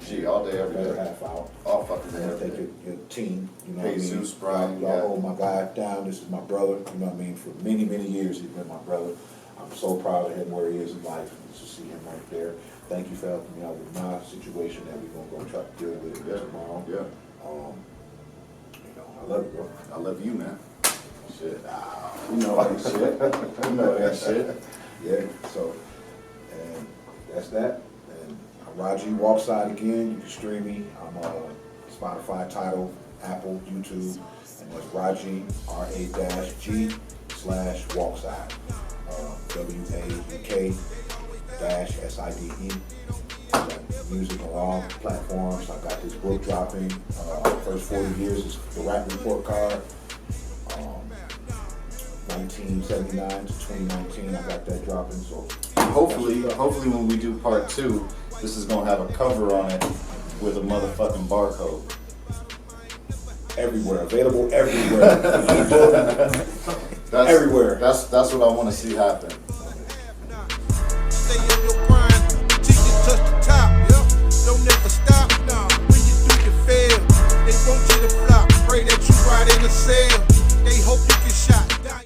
Gee, all day, every Another day, half hour. all fucking day, I want every to thank day. your team. You know what I mean? Jesus, Brian, Y'all yeah. hold my guy down. This is my brother. You know what I mean? For many, many years, he's been my brother. I'm so proud of him where he is in life. To see him right there. Thank you for helping me out with my situation that we're gonna go try to deal with Yeah, tomorrow. yeah. You know, I love you, bro. I love you, man. Shit. You know that shit. You know that shit. Yeah, so, and that's that. And I'm Rafi of Wauk-Side again. You can stream me. I'm on Spotify, Tidal, Apple, YouTube, and that's Raji, RA-G/Wauk-Side. WAUK-SIDE. Music on all platforms. I got this book dropping. First 40 years is the Rap Report Card. 1979 to 2019, I got that dropping. So Hopefully when we do part 2, this is gonna have a cover on it with a motherfucking barcode. everywhere, available everywhere. That's, Everywhere. That's what I want to see happen.